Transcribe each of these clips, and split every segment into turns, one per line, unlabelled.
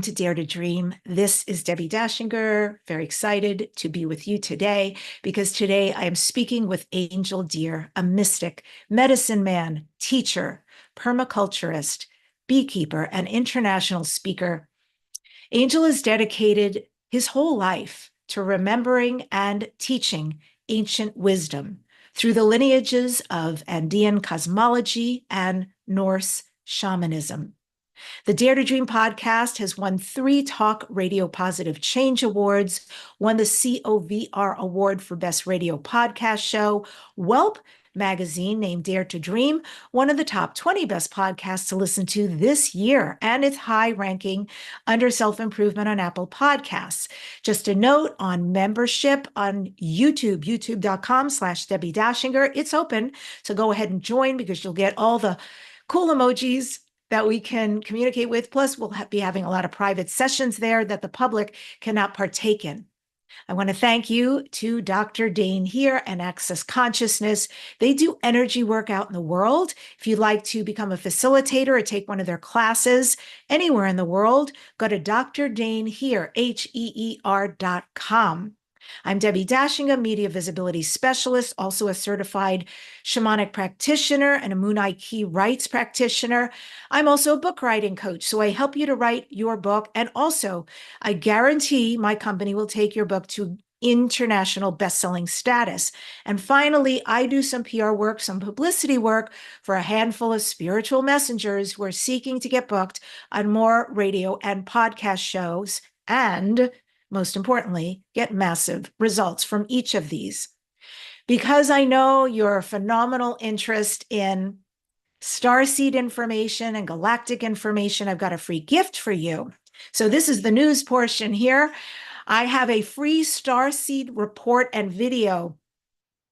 To Dare to Dream. This is Debbi Dachinger. Very excited to be with you today because today I am speaking with Angell Deer, a mystic, medicine man, teacher, permaculturist, beekeeper, and international speaker. Angell has dedicated his whole life to remembering and teaching ancient wisdom through the lineages of Andean cosmology and Norse Shamanism. The Dare to Dream podcast has won 3 Talk Radio Positive Change Awards, won the COVR Award for Best Radio Podcast Show. Whelp magazine named Dare to Dream one of the top 20 best podcasts to listen to this year, and it's high ranking under self-improvement on Apple Podcasts. Just a note on membership on YouTube, youtube.com/Debbi Dachinger. It's open, so go ahead and join because you'll get all the cool emojis that we can communicate with. Plus, we'll be having a lot of private sessions there that the public cannot partake in. I want to thank you to Dr. Dane here and Access Consciousness. They do energy work out in the world. If you'd like to become a facilitator or take one of their classes anywhere in the world, go to Dr. Dane here, HEER.com. I'm Debbi Dachinger, media visibility specialist, also a certified shamanic practitioner and a Moonai Key Rights practitioner. I'm also a book writing coach, so I help you to write your book. And also, I guarantee my company will take your book to international best-selling status. And finally, I do some PR work, some publicity work for a handful of spiritual messengers who are seeking to get booked on more radio and podcast shows and, most importantly, get massive results from each of these. Because I know your phenomenal interest in starseed information and galactic information, I've got a free gift for you. So this is the news portion here. I have a free starseed report and video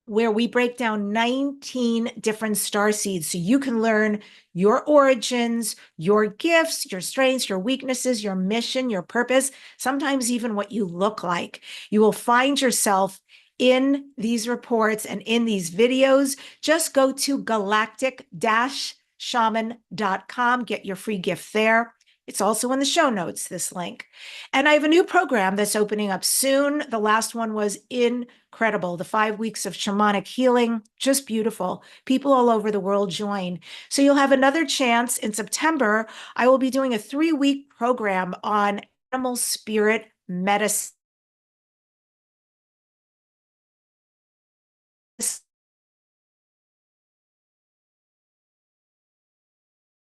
where we break down 19 different starseeds so you can learn your origins, your gifts, your strengths, your weaknesses, your mission, your purpose, sometimes even what you look like. You will find yourself in these reports and in these videos. Just go to galactic-shaman.com, get your free gift there. It's also in the show notes, this link. And I have a new program that's opening up soon. The last one was incredible. The 5 weeks of shamanic healing, just beautiful. People all over the world join. So you'll have another chance in September. I will be doing a 3-week program on animal spirit medicine.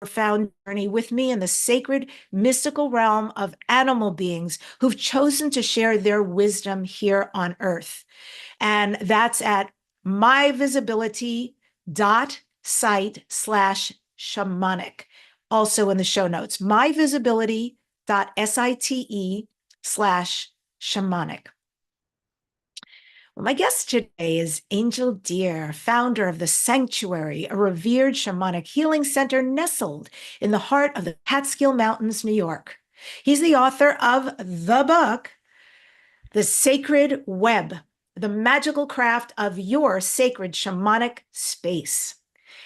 Profound journey with me in the sacred mystical realm of animal beings who've chosen to share their wisdom here on earth. And that's at myvisibility.site/shamanic, also in the show notes, myvisibility.site/shamanic. Well, my guest today is Angell Deer, founder of The Sanctuary, a revered shamanic healing center nestled in the heart of the Catskill Mountains, New York. He's the author of the book, The Sacred Web, The Magical Craft of Your Sacred Shamanic Space.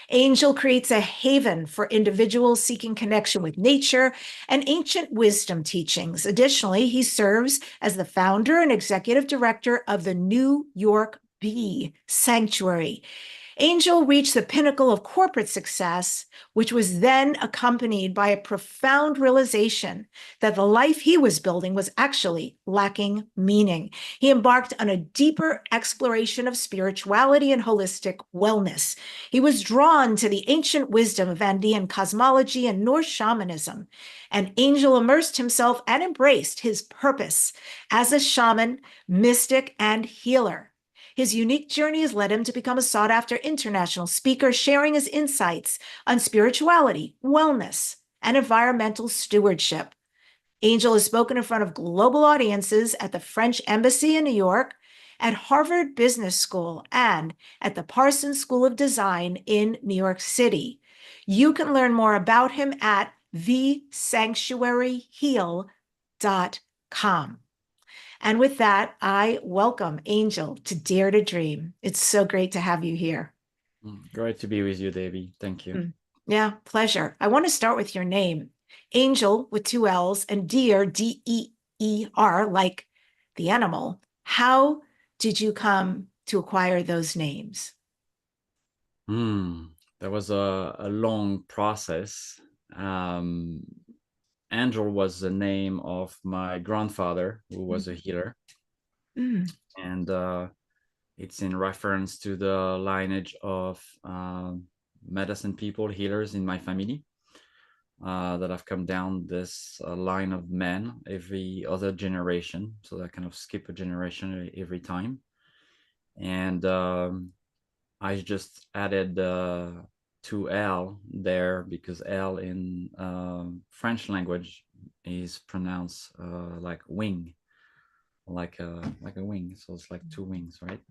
Angell creates a haven for individuals seeking connection with nature and ancient wisdom teachings. Additionally, he serves as the founder and executive director of the New York Bee Sanctuary. Angell reached the pinnacle of corporate success, which was then accompanied by a profound realization that the life he was building was actually lacking meaning. He embarked on a deeper exploration of spirituality and holistic wellness. He was drawn to the ancient wisdom of Andean cosmology and Norse shamanism, and Angell immersed himself and embraced his purpose as a shaman, mystic, and healer. His unique journey has led him to become a sought-after international speaker, sharing his insights on spirituality, wellness, and environmental stewardship. Angell has spoken in front of global audiences at the French Embassy in New York, at Harvard Business School, and at the Parsons School of Design in New York City. You can learn more about him at thesanctuaryheal.com. And with that, I welcome Angell to Dare to Dream. It's so great to have you here.
Great to be with you, Debbi. Thank you.
Yeah, pleasure. I want to start with your name, Angel with two L's, and Deer, Deer, like the animal. How did you come to acquire those names?
There was a long process. Um, Angell was the name of my grandfather, who was a healer,
Mm.
and it's in reference to the lineage of medicine people, healers in my family. That have come down this line of men every other generation, so that kind of skip a generation every time. And I just added 2L there because L in French language is pronounced like wing, like a wing. So it's like two wings, right?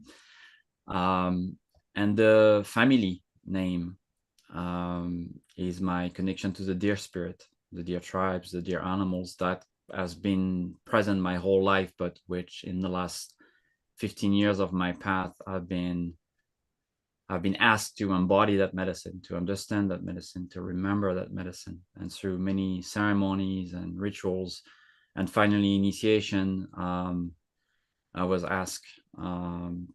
Um, and the family name is my connection to the deer spirit, the deer tribes, the deer animals that has been present my whole life, but which in the last 15 years of my path I've been asked to embody that medicine, to understand that medicine, to remember that medicine. And through many ceremonies and rituals, and finally initiation, I was asked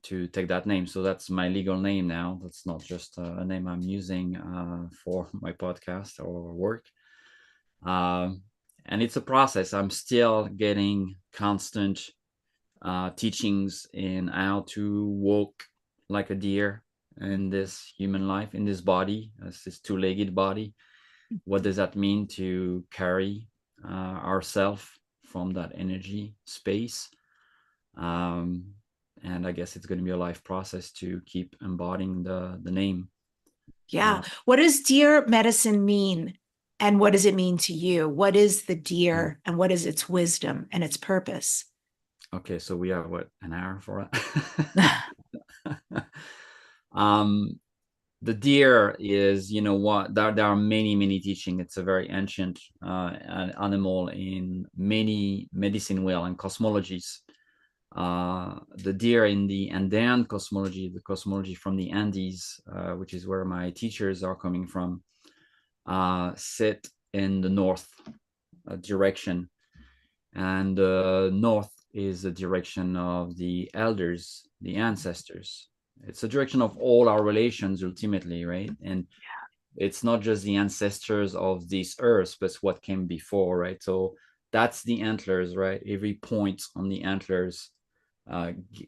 to take that name. So that's my legal name now. That's not just a name I'm using for my podcast or work. Um, and it's a process. I'm still getting constant teachings in how to walk like a deer in this human life, in this body, this two-legged body. What does that mean to carry ourselves from that energy space? Um, and I guess it's going to be a life process to keep embodying the name.
Yeah.
Uh,
What does deer medicine mean? And what does it mean to you? What is the deer and what is its wisdom and its purpose?
okay, so we have what, an hour for it? um, the deer is, you know what, there are many teaching. It's a very ancient animal in many medicine wheel and cosmologies. The deer in the Andean cosmology, the cosmology from the Andes, which is where my teachers are coming from, sit in the north direction, and north is the direction of the elders, the ancestors. It's the direction of all our relations ultimately, right? And it's not just the ancestors of this earth, but what came before, right? So that's the antlers, right? Every point on the antlers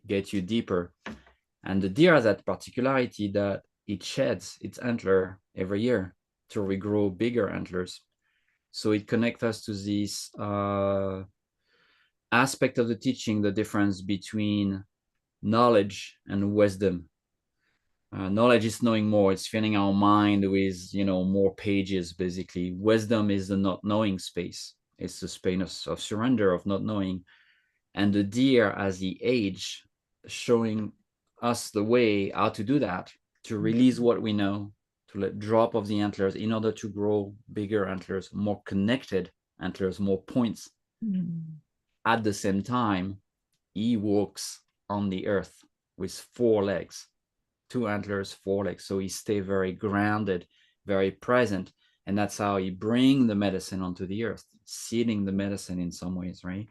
get you deeper. And the deer has that particularity that it sheds its antler every year to regrow bigger antlers. So it connects us to this aspect of the teaching, the difference between knowledge and wisdom. Knowledge is knowing more. It's filling our mind with, more pages, basically. Wisdom is the not knowing space. It's the space of surrender, of not knowing. And the deer as the age, showing us the way how to do that, to release what we know, to let drop of the antlers in order to grow bigger antlers, more connected antlers, more points. At the same time, he walks on the earth with four legs, two antlers, four legs. So he stay very grounded, very present. And that's how he bring the medicine onto the earth, seeding the medicine in some ways, right?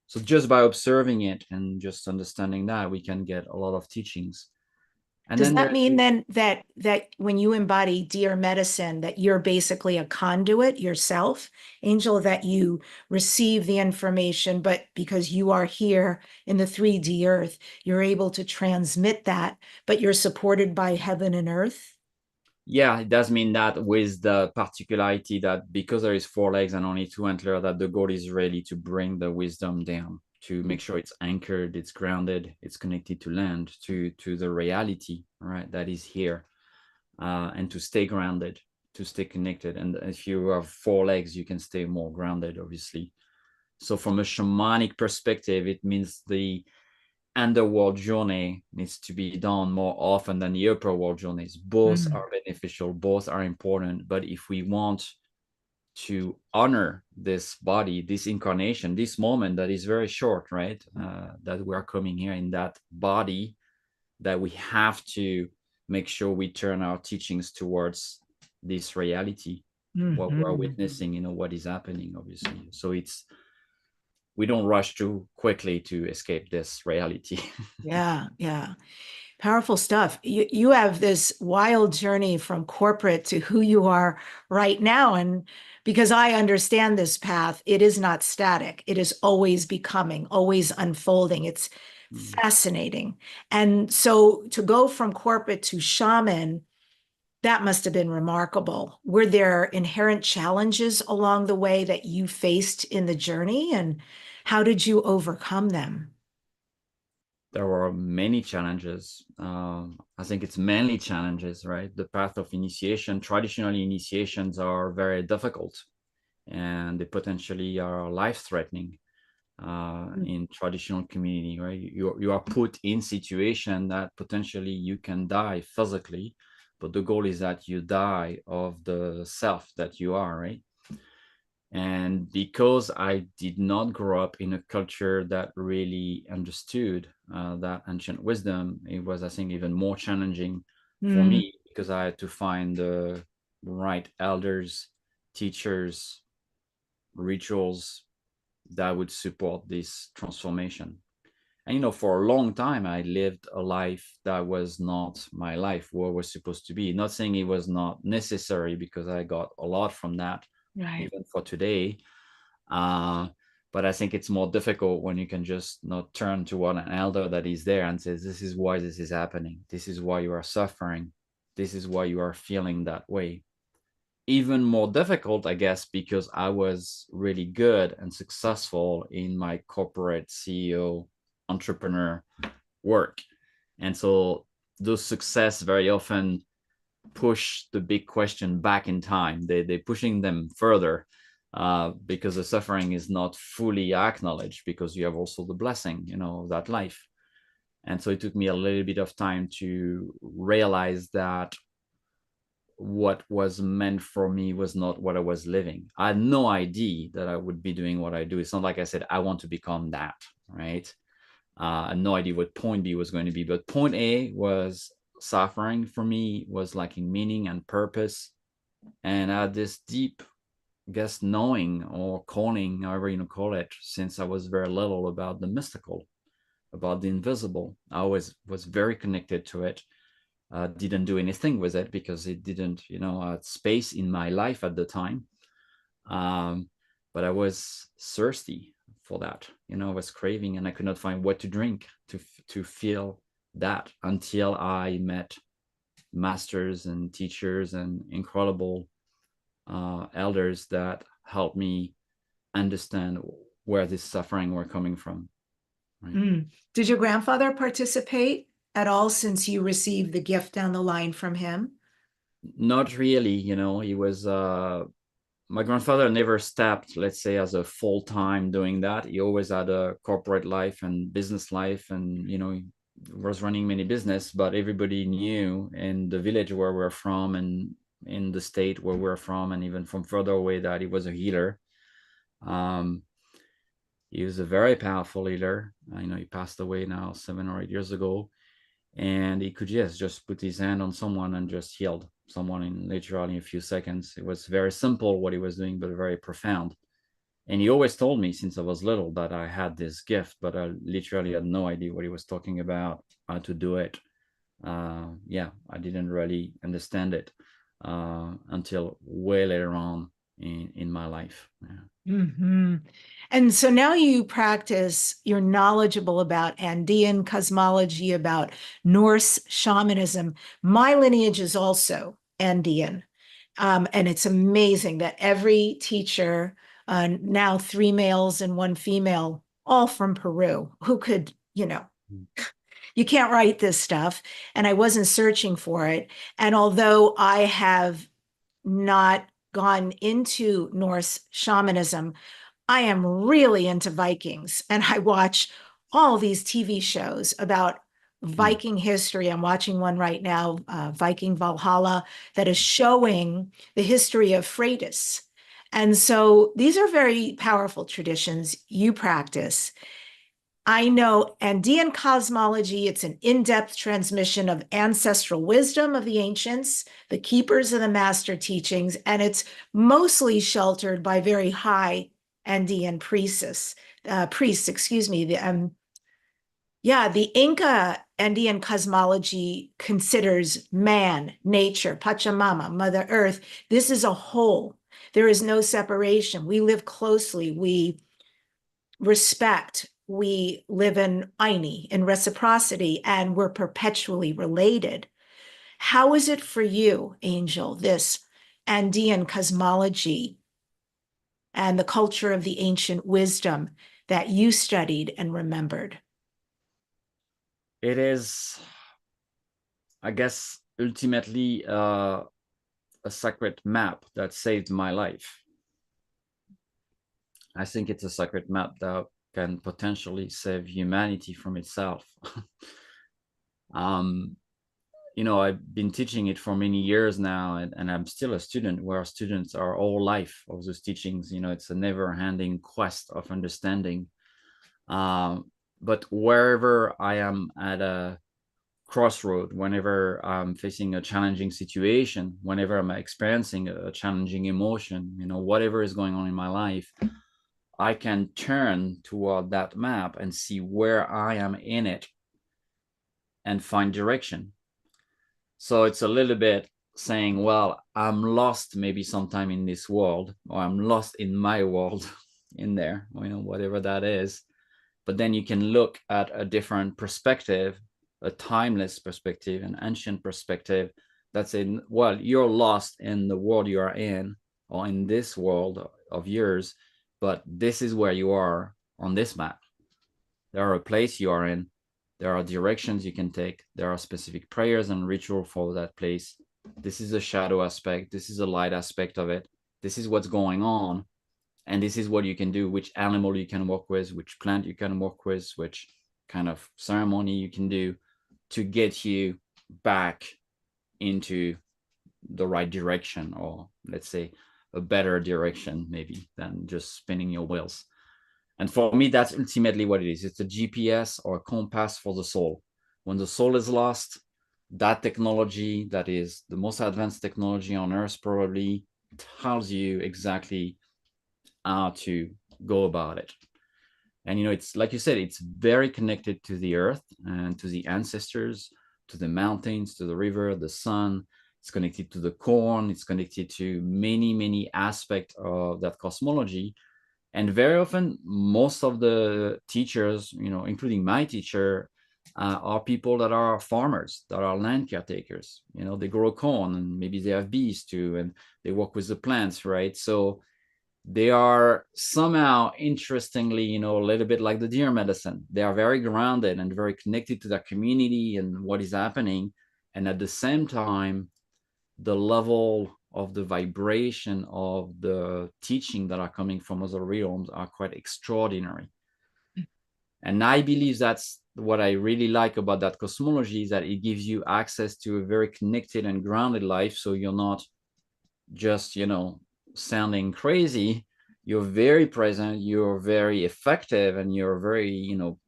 So just by observing it and just understanding that, we can get a lot of teachings. And
Does
then
that
there's
mean
the,
then that when you embody deer medicine, that you're basically a conduit yourself, Angel, that you receive the information, but because you are here in the 3D earth, you're able to transmit that, but you're supported by heaven and earth?
yeah, it does mean that with the particularity that because there is four legs and only two antlers, that the goal is really to bring the wisdom down, to make sure it's anchored, it's grounded, it's connected to land, to the reality, right, that is here, and to stay grounded, to stay connected. And if you have four legs, you can stay more grounded, obviously. So from a shamanic perspective, it means the underworld journey needs to be done more often than the upper world journeys. Both
Mm.
are beneficial, both are important. But if we want to honor this body, this incarnation, this moment that is very short, right? That we are coming here in that body, that we have to make sure we turn our teachings towards this reality. what we're
Hmm.
witnessing, what is happening, obviously. So we don't rush too quickly to escape this reality.
Yeah, yeah. Powerful stuff. You have this wild journey from corporate to who you are right now. And because I understand this path, it is not static. It is always becoming, always unfolding. It's fascinating. And so to go from corporate to shaman, that must have been remarkable. Were there inherent challenges along the way that you faced in the journey? And how did you overcome them?
There were many challenges. I think it's mainly challenges, right? The path of initiation, traditionally initiations are very difficult and they potentially are life-threatening in traditional community, right? You are put in situation that potentially you can die physically, but the goal is that you die of the self that you are, right? And because I did not grow up in a culture that really understood that ancient wisdom, it was, I think, even more challenging for
Mm,
me because I had to find the right elders, teachers, rituals that would support this transformation. And for a long time, I lived a life that was not my life, what was supposed to be. Not saying it was not necessary because I got a lot from that,
right.
even for today. Uh, but I think it's more difficult when you can just not turn to one an elder that is there and says, "This is why this is happening. This is why you are suffering. This is why you are feeling that way." Even more difficult, I guess, because I was really good and successful in my corporate CEO entrepreneur work. And so those success very often push the big question back in time. They're pushing them further because the suffering is not fully acknowledged because you have also the blessing, of that life. And so it took me a little bit of time to realize that what was meant for me was not what I was living. I had no idea that I would be doing what I do. It's not like I said, I want to become that, right? I had no idea what point B was going to be, but point A was suffering for me, was lacking meaning and purpose. And I had this deep, I guess, knowing or calling, however you call it, since I was very little about the mystical, about the invisible. I always was very connected to it. Didn't do anything with it because it didn't, had space in my life at the time. Um, but I was thirsty for that. I was craving, and I could not find what to drink to feel that until I met masters and teachers and incredible elders that helped me understand where this suffering were coming from. Right?
Mm. Did your grandfather participate at all since you received the gift down the line from him?
Not really. He was my grandfather never stepped, let's say, as a full time doing that. He always had a corporate life and business life, and he was running many business. But everybody knew in the village where we're from, and in the state where we're from, and even from further away, that he was a healer. Um, he was a very powerful healer. I know he passed away now 7 or 8 years ago, and he could just put his hand on someone and just healed someone in literally a few seconds. It was very simple what he was doing, but very profound. And he always told me since I was little that I had this gift, but I literally had no idea what he was talking about, how to do it. Yeah, I didn't really understand it until way later on in my life. Yeah.
Hmm. And so now you practice, you're knowledgeable about Andean cosmology, about Norse shamanism. My lineage is also Andean. And it's amazing that every teacher, now three males and one female, all from Peru, who could, you can't write this stuff. And I wasn't searching for it. And although I have not gone into Norse shamanism, I am really into Vikings and I watch all these TV shows about
Mm.
Viking history. I'm watching one right now, Viking Valhalla, that is showing the history of Freitas. And so these are very powerful traditions you practice. I know Andean cosmology, it's an in-depth transmission of ancestral wisdom of the ancients, the keepers of the master teachings, and it's mostly sheltered by very high Andean priests, excuse me. The Inca Andean cosmology considers man, nature, Pachamama, Mother Earth. This is a whole. There is no separation. We live closely. We respect. We live in Aini, in reciprocity, and we're perpetually related. How is it for you, Angell, this Andean cosmology and the culture of the ancient wisdom that you studied and remembered?
It is, I guess, ultimately a sacred map that saved my life. I think it's a sacred map that can potentially save humanity from itself. um, I've been teaching it for many years now, and I'm still a student where students are all life of those teachings. It's a never-ending quest of understanding. But wherever I am at a crossroad, whenever I'm facing a challenging situation, whenever I'm experiencing a challenging emotion, whatever is going on in my life, I can turn toward that map and see where I am in it and find direction. So it's a little bit saying, well, I'm lost maybe sometime in this world, or I'm lost in my world in there, whatever that is. But then you can look at a different perspective, a timeless perspective, an ancient perspective that's in, well, you're lost in the world you are in, or in this world of yours, but this is where you are on this map. There are a place you are in, there are directions you can take, there are specific prayers and ritual for that place. This is a shadow aspect, this is a light aspect of it, this is what's going on, and this is what you can do, which animal you can work with, which plant you can work with, which kind of ceremony you can do to get you back into the right direction, or let's say a better direction maybe than just spinning your wheels. And for me, that's ultimately what it is. It's a GPS or a compass for the soul. When the soul is lost, that technology, that is the most advanced technology on earth, probably tells you exactly how to go about it. And it's like you said, it's very connected to the earth and to the ancestors, to the mountains, to the river, the sun. It's connected to the corn. It's connected to many, many aspects of that cosmology. And very often, most of the teachers, including my teacher, are people that are farmers, that are land caretakers. They grow corn, and maybe they have bees too, and they work with the plants, right? So they are somehow, interestingly, a little bit like the deer medicine. They are very grounded and very connected to their community and what is happening. And at the same time, the level of the vibration of the teaching that are coming from other realms are quite extraordinary. And I believe that's what I really like about that cosmology, is that it gives you access to a very connected and grounded life. So you're not just, sounding crazy. You're very present, you're very effective, and you're very, you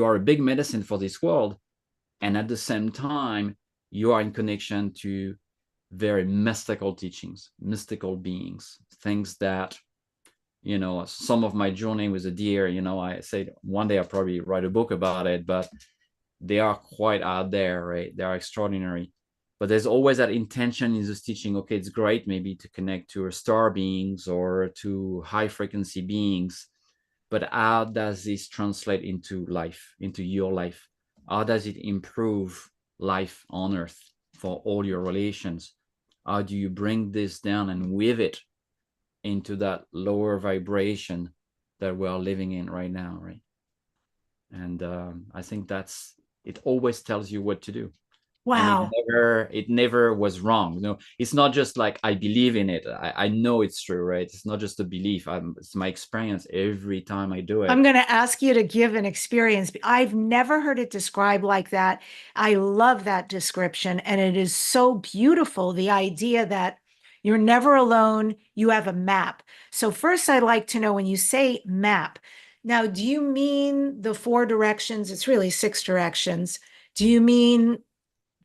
are a big medicine for this world. And at the same time, you are in connection to very mystical teachings, mystical beings, things that, some of my journey with a deer, I said one day I'll probably write a book about it, but they are quite out there, right? They are extraordinary. But there's always that intention in this teaching. Okay, it's great maybe to connect to star beings or to high frequency beings, but how does this translate into life, into your life? How does it improve life on earth for all your relations? How do you bring this down and weave it into that lower vibration that we are living in right now, right? And I think it always tells you what to do. And
Wow.
it never was wrong. It's not just like I believe in it. I know it's true, right? It's not just a belief. It's my experience every time I do it.
I'm going to ask you to give an experience. I've never heard it described like that. I love that description. And it is so beautiful, the idea that you're never alone, you have a map. So, first, I'd like to know when you say map, Now, do you mean the 4 directions? It's really 6 directions. Do you mean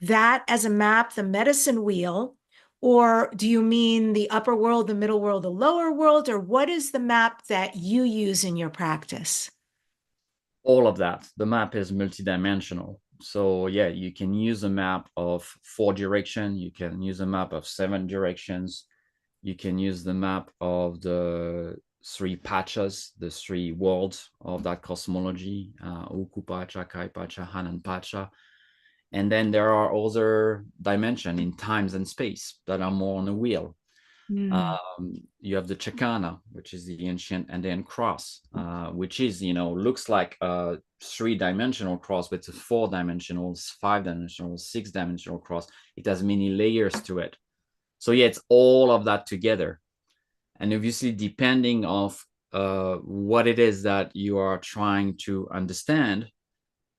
that as a map, the medicine wheel? Or do you mean the upper world, the middle world, the lower world? Or what is the map that you use in your practice?
All of that. The map is multidimensional. So yeah, you can use a map of 4 direction. You can use a map of 7 directions. You can use the map of the 3 pachas, the 3 worlds of that cosmology, Uku Pacha, Kai Pacha, Hanan Pacha. And then there are other dimensions in times and space that are more on the wheel.
Mm.
You have the Chakana, which is the ancient Andean cross, which is, looks like a 3-dimensional cross, but it's a 4-dimensional, 5-dimensional, 6-dimensional cross. It has many layers to it. So yeah, it's all of that together. And obviously, depending of what it is that you are trying to understand,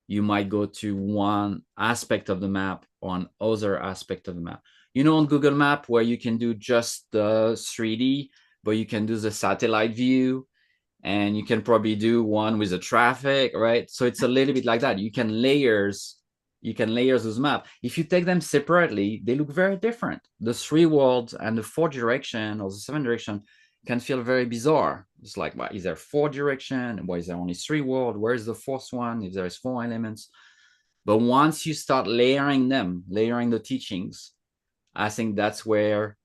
you might go to one aspect of the map or an other aspect of the map. On Google Map where you can do just the 3D, but you can do the satellite view, and you can probably do one with the traffic, right? So it's a little bit like that. You can layers those maps. If you take them separately, they look very different. The 3 worlds and the 4 direction or the 7 direction can feel very bizarre. It's like, well, is there 4 direction? Why is there only 3 world? Where is the fourth one? If there is 4 elements. But once you start layering the teachings, I think that's where,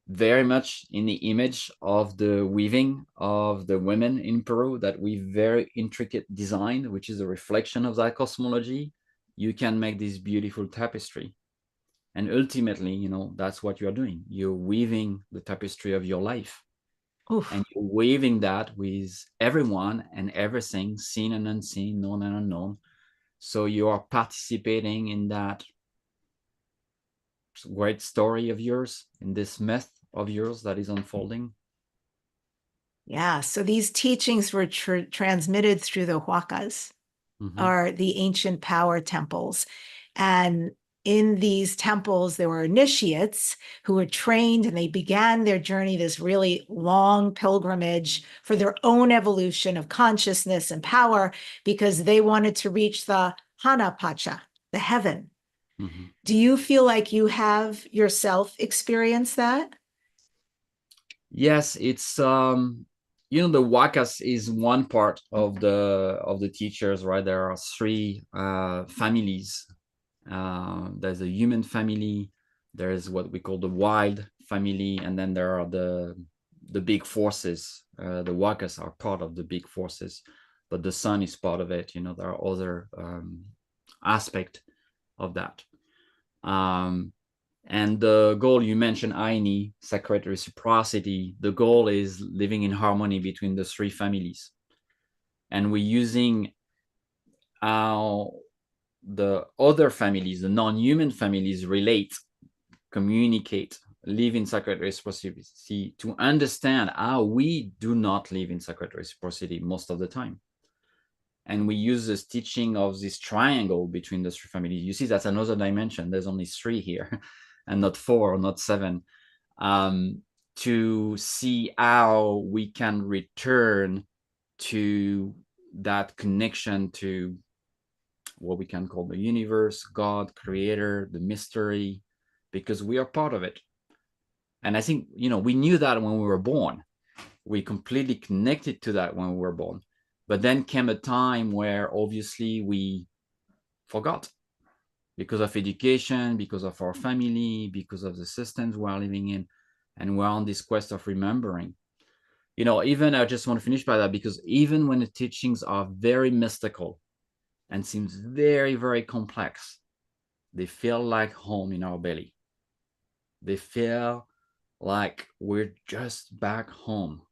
very much in the image of the weaving of the women in Peru, that weave very intricate design, which is a reflection of that cosmology, you can make this beautiful tapestry. And ultimately, that's what you're doing. You're weaving the tapestry of your life. And
Oof.
you're weaving that with everyone and everything, seen and unseen, known and unknown. So you are participating in that great story of yours, in this myth of yours that is unfolding.
Yeah. So these teachings were transmitted through the huacas,
Mm-hmm.
are the ancient power temples. And in these temples, there were initiates who were trained and they began their journey, this really long pilgrimage for their own evolution of consciousness and power, because they wanted to reach the Hana Pacha, the heaven.
Mm-hmm.
Do you feel like you have yourself experienced that?
Yes, it's the wakas is one part of the teachers, right? There are 3 families. There's a human family, there's what we call the wild family, and then there are the big forces. The wakas are part of the big forces, but the sun is part of it. There are other aspect of that. And the goal, you mentioned Aini, sacred reciprocity. The goal is living in harmony between the 3 families. And we're using how the other families, the non-human families, relate, communicate, live in sacred reciprocity, to understand how we do not live in sacred reciprocity most of the time. And we use this teaching of this triangle between the 3 families. You see, that's another dimension. There's only 3 here and not 4 or not 7. To see how we can return to that connection to what we can call the universe, God, creator, the mystery, because we are part of it. And I think, we knew that when we were born. We completely connected to that when we were born. But then came a time where obviously we forgot, because of education, because of our family, because of the systems we are living in. And we're on this quest of remembering. Even I just want to finish by that, because even when the teachings are very mystical and seems very, very complex, they feel like home in our belly. They feel like we're just back home.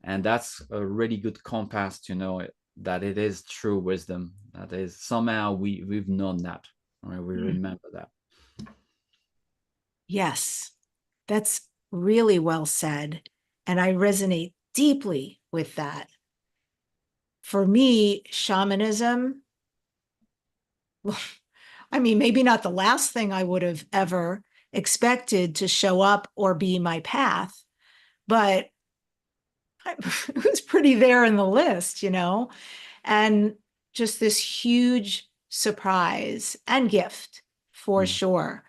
And that's a really good compass to know that it is true wisdom. That is, somehow we've known that, right? We
Mm.
remember that.
Yes, that's really well said. And I resonate deeply with that. For me, shamanism, well, I mean, maybe not the last thing I would have ever expected to show up or be my path, but it was pretty already there in the list, you know? And just this huge surprise and gift for
Mm,
sure.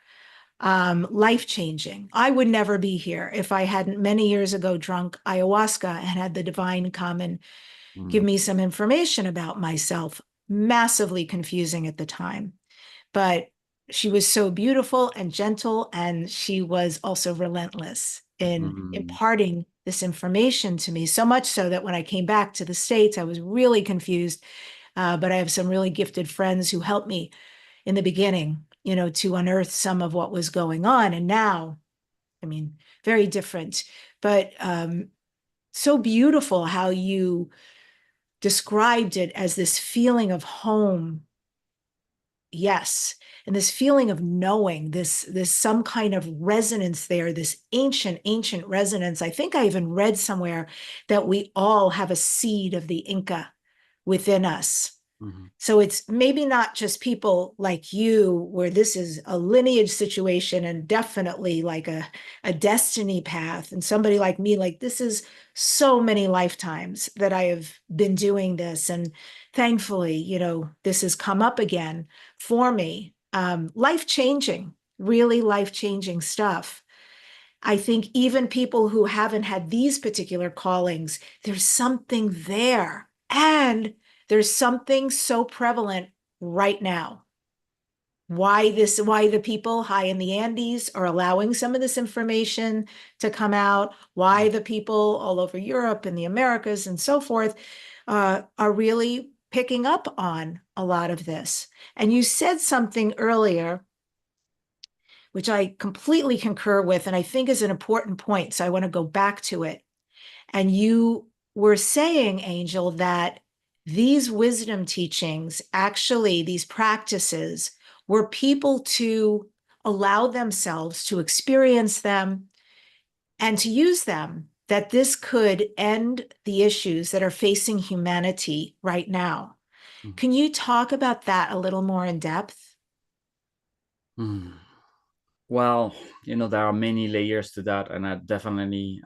Life-changing. I would never be here if I hadn't many years ago drunk ayahuasca and had the divine come and give
mm,
me some information about myself. Massively confusing at the time. But she was so beautiful and gentle, and she was also relentless in
mm,
imparting this information to me. So much so that when I came back to the States, I was really confused. But I have some really gifted friends who helped me in the beginning, you know, to unearth some of what was going on. And now, I mean, very different, but so beautiful how you described it as this feeling of home. Yes. And this feeling of knowing this some kind of resonance there, this ancient resonance. I think I even read somewhere that we all have a seed of the Inca within us.
mhm,
So it's maybe not just people like you, where this is a lineage situation and definitely like a destiny path. And somebody like me, like this is so many lifetimes that I have been doing this. And thankfully, you know, this has come up again for me. Life changing, really life changing stuff. I think even people who haven't had these particular callings, there's something there. And there's something so prevalent right now. Why the people high in the Andes are allowing some of this information to come out, why the people all over Europe and the Americas and so forth are really picking up on a lot of this. And you said something earlier which I completely concur with, and I think is an important point. So I want to go back to it. And you were saying, Angel, that these wisdom teachings, actually, these practices, were people to allow themselves to experience them and to use them, that this could end the issues that are facing humanity right now.
mhm,
Can you talk about that a little more in depth?
mm. Well, there are many layers to that, and I definitely,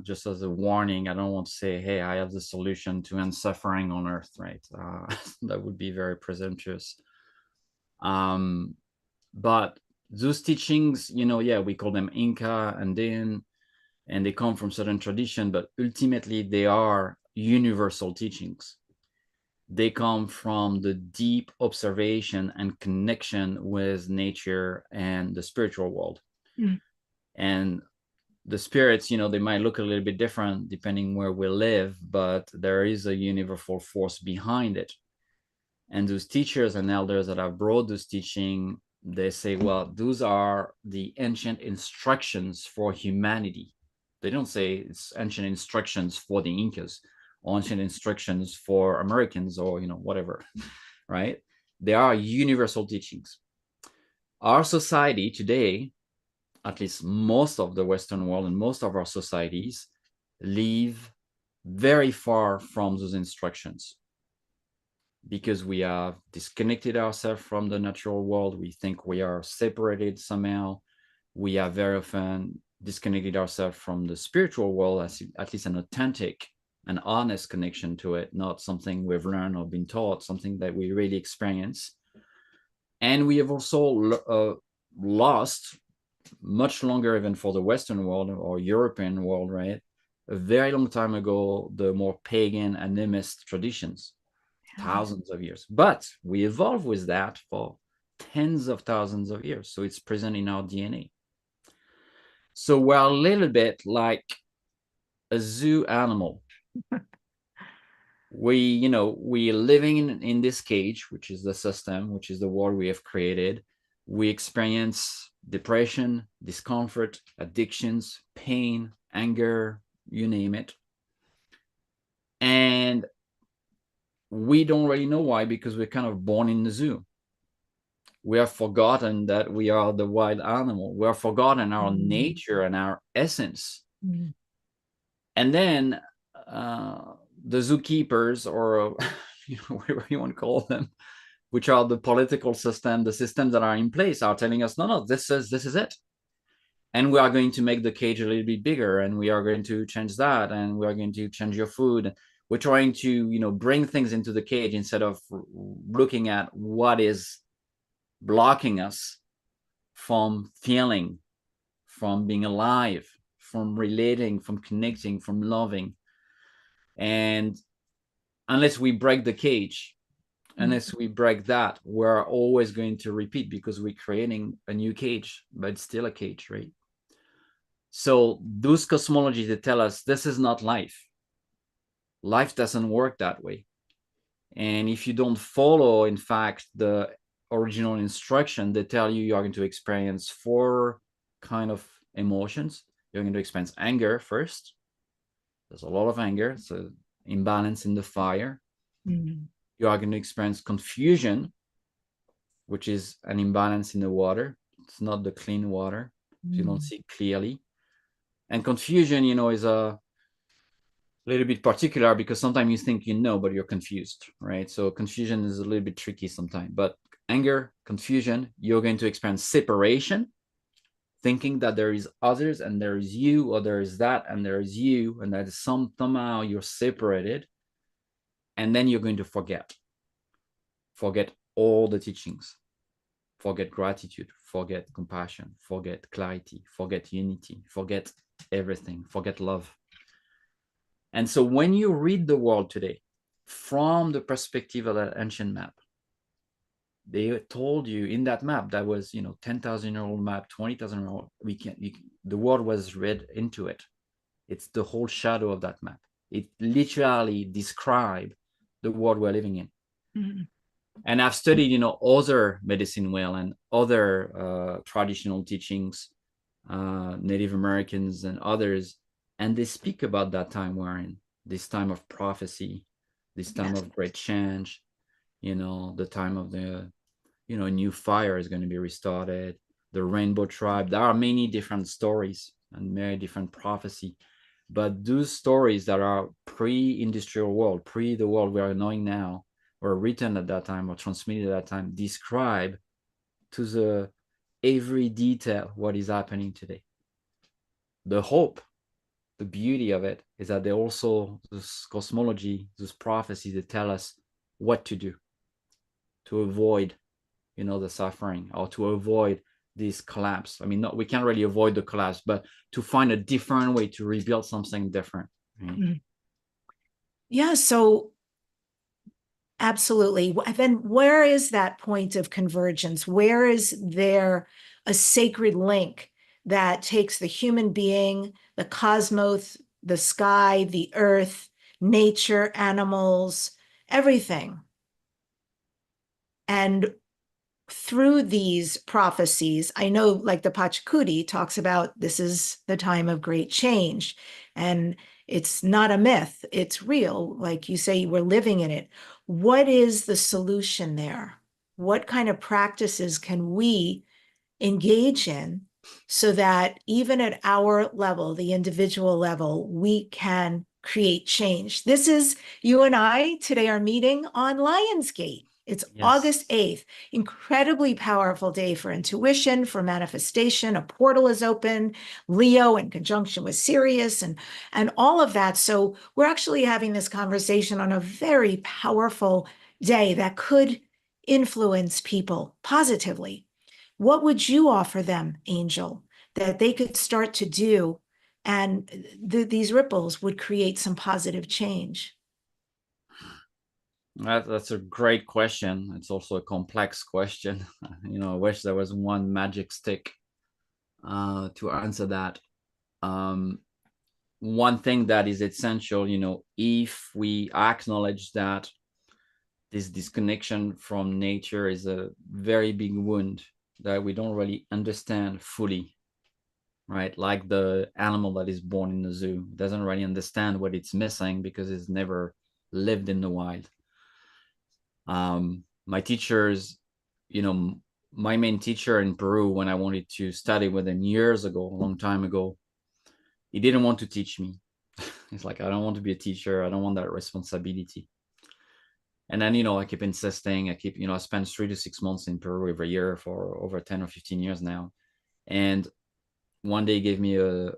just as a warning, I don't want to say, "Hey, I have the solution to end suffering on Earth," right? That would be very presumptuous. Um, but those teachings, yeah, we call them Inca, Andean, and they come from certain tradition, but ultimately they are universal teachings. They come from the deep observation and connection with nature and the spiritual world.
Mm.
And the spirits, they might look a little bit different depending where we live, but there is a universal force behind it. And those teachers and elders that have brought this teaching, they say, well, those are the ancient instructions for humanity. They don't say it's ancient instructions for the Incas or ancient instructions for Americans or whatever, right? They are universal teachings. Our society today, at least most of the Western world and most of our societies, live very far from those instructions because we have disconnected ourselves from the natural world. We think we are separated somehow. We have very often disconnected ourselves from the spiritual world, as at least an authentic and honest connection to it, not something we've learned or been taught, something that we really experience. And we have also lost much longer, even for the Western world or European world, right? A very long time ago, the more pagan animist traditions, thousands of years. But we evolved with that for tens of thousands of years. So it's present in our DNA. So we're a little bit like a zoo animal. We living in this cage, which is the system, which is the world we have created. We experience depression, discomfort, addictions, pain, anger, you name it. And we don't really know why, because we're kind of born in the zoo. We have forgotten that we are the wild animal. We have forgotten our
Mm.
nature and our essence.
Mm.
And then the zookeepers, or whatever you want to call them, which are the political system, the systems that are in place, are telling us, no, this is it. And we are going to make the cage a little bit bigger, and we are going to change that, and we are going to change your food. We're trying to, bring things into the cage instead of looking at what is blocking us from feeling, from being alive, from relating, from connecting, from loving. And unless we break the cage, unless we break that, we're always going to repeat, because we're creating a new cage, but it's still a cage, right? So those cosmologies, they tell us this is not life. Life doesn't work that way. And if you don't follow, in fact, the original instruction, they tell you you're going to experience 4 kind of emotions. You're going to experience anger first. There's a lot of anger. It's an imbalance in the fire. Mm-hmm. You are going to experience confusion, which is an imbalance in the water. It's not the clean water. Mm-hmm. So you don't see clearly. And confusion, is a little bit particular, because sometimes you think but you're confused, right? So confusion is a little bit tricky sometimes. But anger, confusion, you're going to experience separation, thinking that there is others and there is you, or there is that and there is you, and that somehow you're separated. And then you're going to forget all the teachings, forget gratitude, forget compassion, forget clarity, forget unity, forget everything, forget love. And so when you read the world today from the perspective of that ancient map, they told you in that map that was 10,000-year-old map, 20,000-year-old, the world was read into it. It's the whole shadow of that map. It literally describes the world we're living in. Mm-hmm. And I've studied other medicine well and other traditional teachings, Native Americans and others, and they speak about that time we're in, this time of prophecy, this time of great change, the time of the a new fire is going to be restarted, the rainbow tribe. There are many different stories and many different prophecy, but those stories that are pre-industrial world, pre the world we are knowing now, were written at that time or transmitted at that time, describe to the every detail what is happening today. The hope, the beauty of it is that they also, this cosmology, this prophecy, they tell us what to do to avoid the suffering, or to avoid this collapse. I mean, we can't really avoid the collapse, but to find a different way to rebuild something different. Right?
Yeah, so absolutely. Then where is that point of convergence? Where is there a sacred link that takes the human being, the cosmos, the sky, the earth, nature, animals, everything, and through these prophecies, I know like the Pachacudi talks about this is the time of great change, and it's not a myth, it's real. Like you say, we're living in it. What is the solution there? What kind of practices can we engage in so that even at our level, the individual level, we can create change? This is, you and I today are meeting on Lionsgate. It's August 8th, incredibly powerful day for intuition, for manifestation. A portal is open, Leo in conjunction with Sirius, and all of that. So we're actually having this conversation on a very powerful day that could influence people positively. What would you offer them, Angell, that they could start to do, and these ripples would create some positive change?
That's a great question. It's also a complex question. I wish there was one magic stick to answer that. One thing that is essential, if we acknowledge that this disconnection from nature is a very big wound that we don't really understand fully, right? Like the animal that is born in the zoo doesn't really understand what it's missing because it's never lived in the wild. My teachers, my main teacher in Peru, when I wanted to study with him years ago, a long time ago, he didn't want to teach me. He's like, I don't want to be a teacher. I don't want that responsibility. And then, I keep insisting. I spent 3 to 6 months in Peru every year for over 10 or 15 years now. And one day he gave me a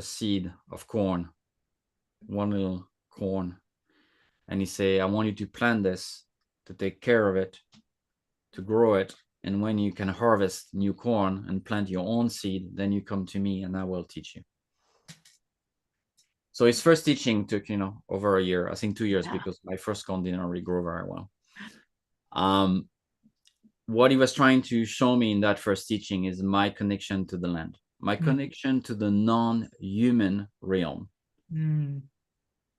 seed of corn, one little corn, and he say, I want you to plant this, to take care of it, to grow it, and when you can harvest new corn and plant your own seed, then you come to me and I will teach you. So his first teaching took, over a year, I think 2 years, because my first corn didn't really grow very well. What he was trying to show me in that first teaching is my connection to the land, my connection to the non-human realm.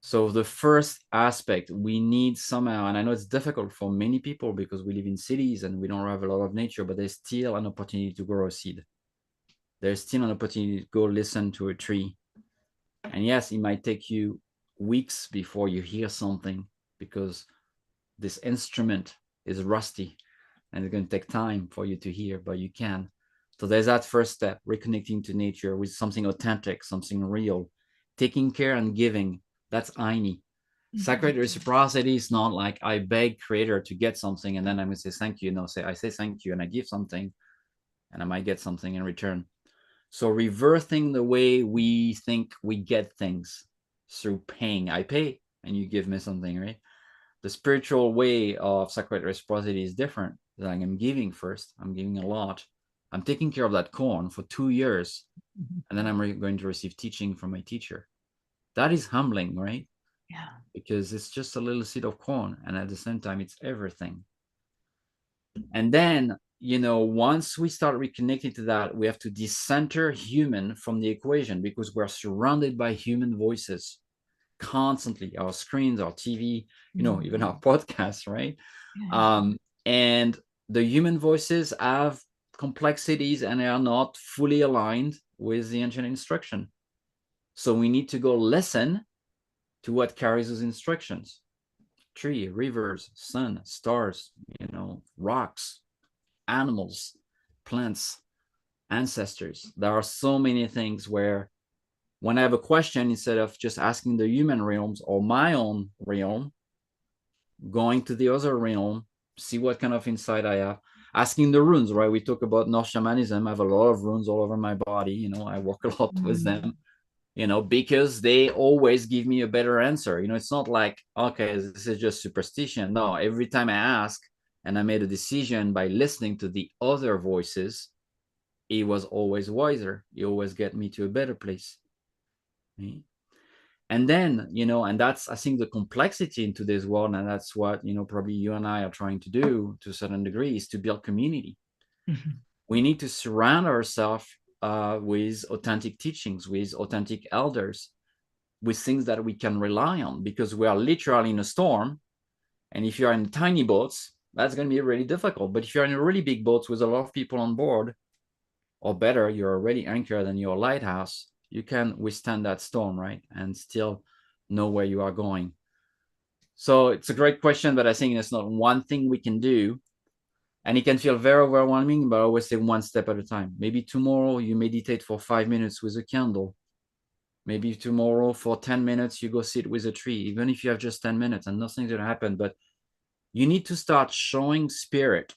So the first aspect we need somehow, and I know it's difficult for many people because we live in cities and we don't have a lot of nature, but there's still an opportunity to grow a seed. There's still an opportunity to go listen to a tree. And yes, it might take you weeks before you hear something because this instrument is rusty and it's going to take time for you to hear, but you can. So there's that first step, reconnecting to nature with something authentic, something real, taking care and giving. That's Aini. Sacred reciprocity is not like I beg creator to get something and then I'm going to say thank you. No, I say thank you and I give something and I might get something in return. So reversing the way we think we get things through paying. I pay and you give me something, right? The spiritual way of sacred reciprocity is different. Like I'm giving first, I'm giving a lot. I'm taking care of that corn for 2 years, and then I'm going to receive teaching from my teacher. That is humbling, right?
Yeah.
Because it's just a little seed of corn, and at the same time, it's everything. And then, once we start reconnecting to that, we have to decenter human from the equation because we're surrounded by human voices constantly, our screens, our TV, even our podcasts, right? And the human voices have complexities and they are not fully aligned with the ancient instruction. So we need to go listen to what carries those instructions. Tree, rivers, sun, stars, rocks, animals, plants, ancestors. There are so many things where when I have a question, instead of just asking the human realms or my own realm, going to the other realm, see what kind of insight I have, asking the runes, right? We talk about Norse Shamanism. I have a lot of runes all over my body. I work a lot with them, because they always give me a better answer. It's not like, okay, this is just superstition. No, every time I ask and I made a decision by listening to the other voices, it was always wiser. It always get me to a better place. Right? And then, and that's, I think, the complexity in today's world, and that's what, probably you and I are trying to do to a certain degree, is to build community. We need to surround ourselves with authentic teachings, with authentic elders, with things that we can rely on, because we are literally in a storm. And if you're in tiny boats, that's going to be really difficult. But if you're in a really big boat with a lot of people on board, or better, you're already anchored in your lighthouse, you can withstand that storm, right? And still know where you are going. So it's a great question, but I think there's not one thing we can do. And it can feel very overwhelming, but I always say one step at a time. Maybe tomorrow you meditate for 5 minutes with a candle. Maybe tomorrow for 10 minutes you go sit with a tree, even if you have just 10 minutes and nothing's going to happen. But you need to start showing spirit,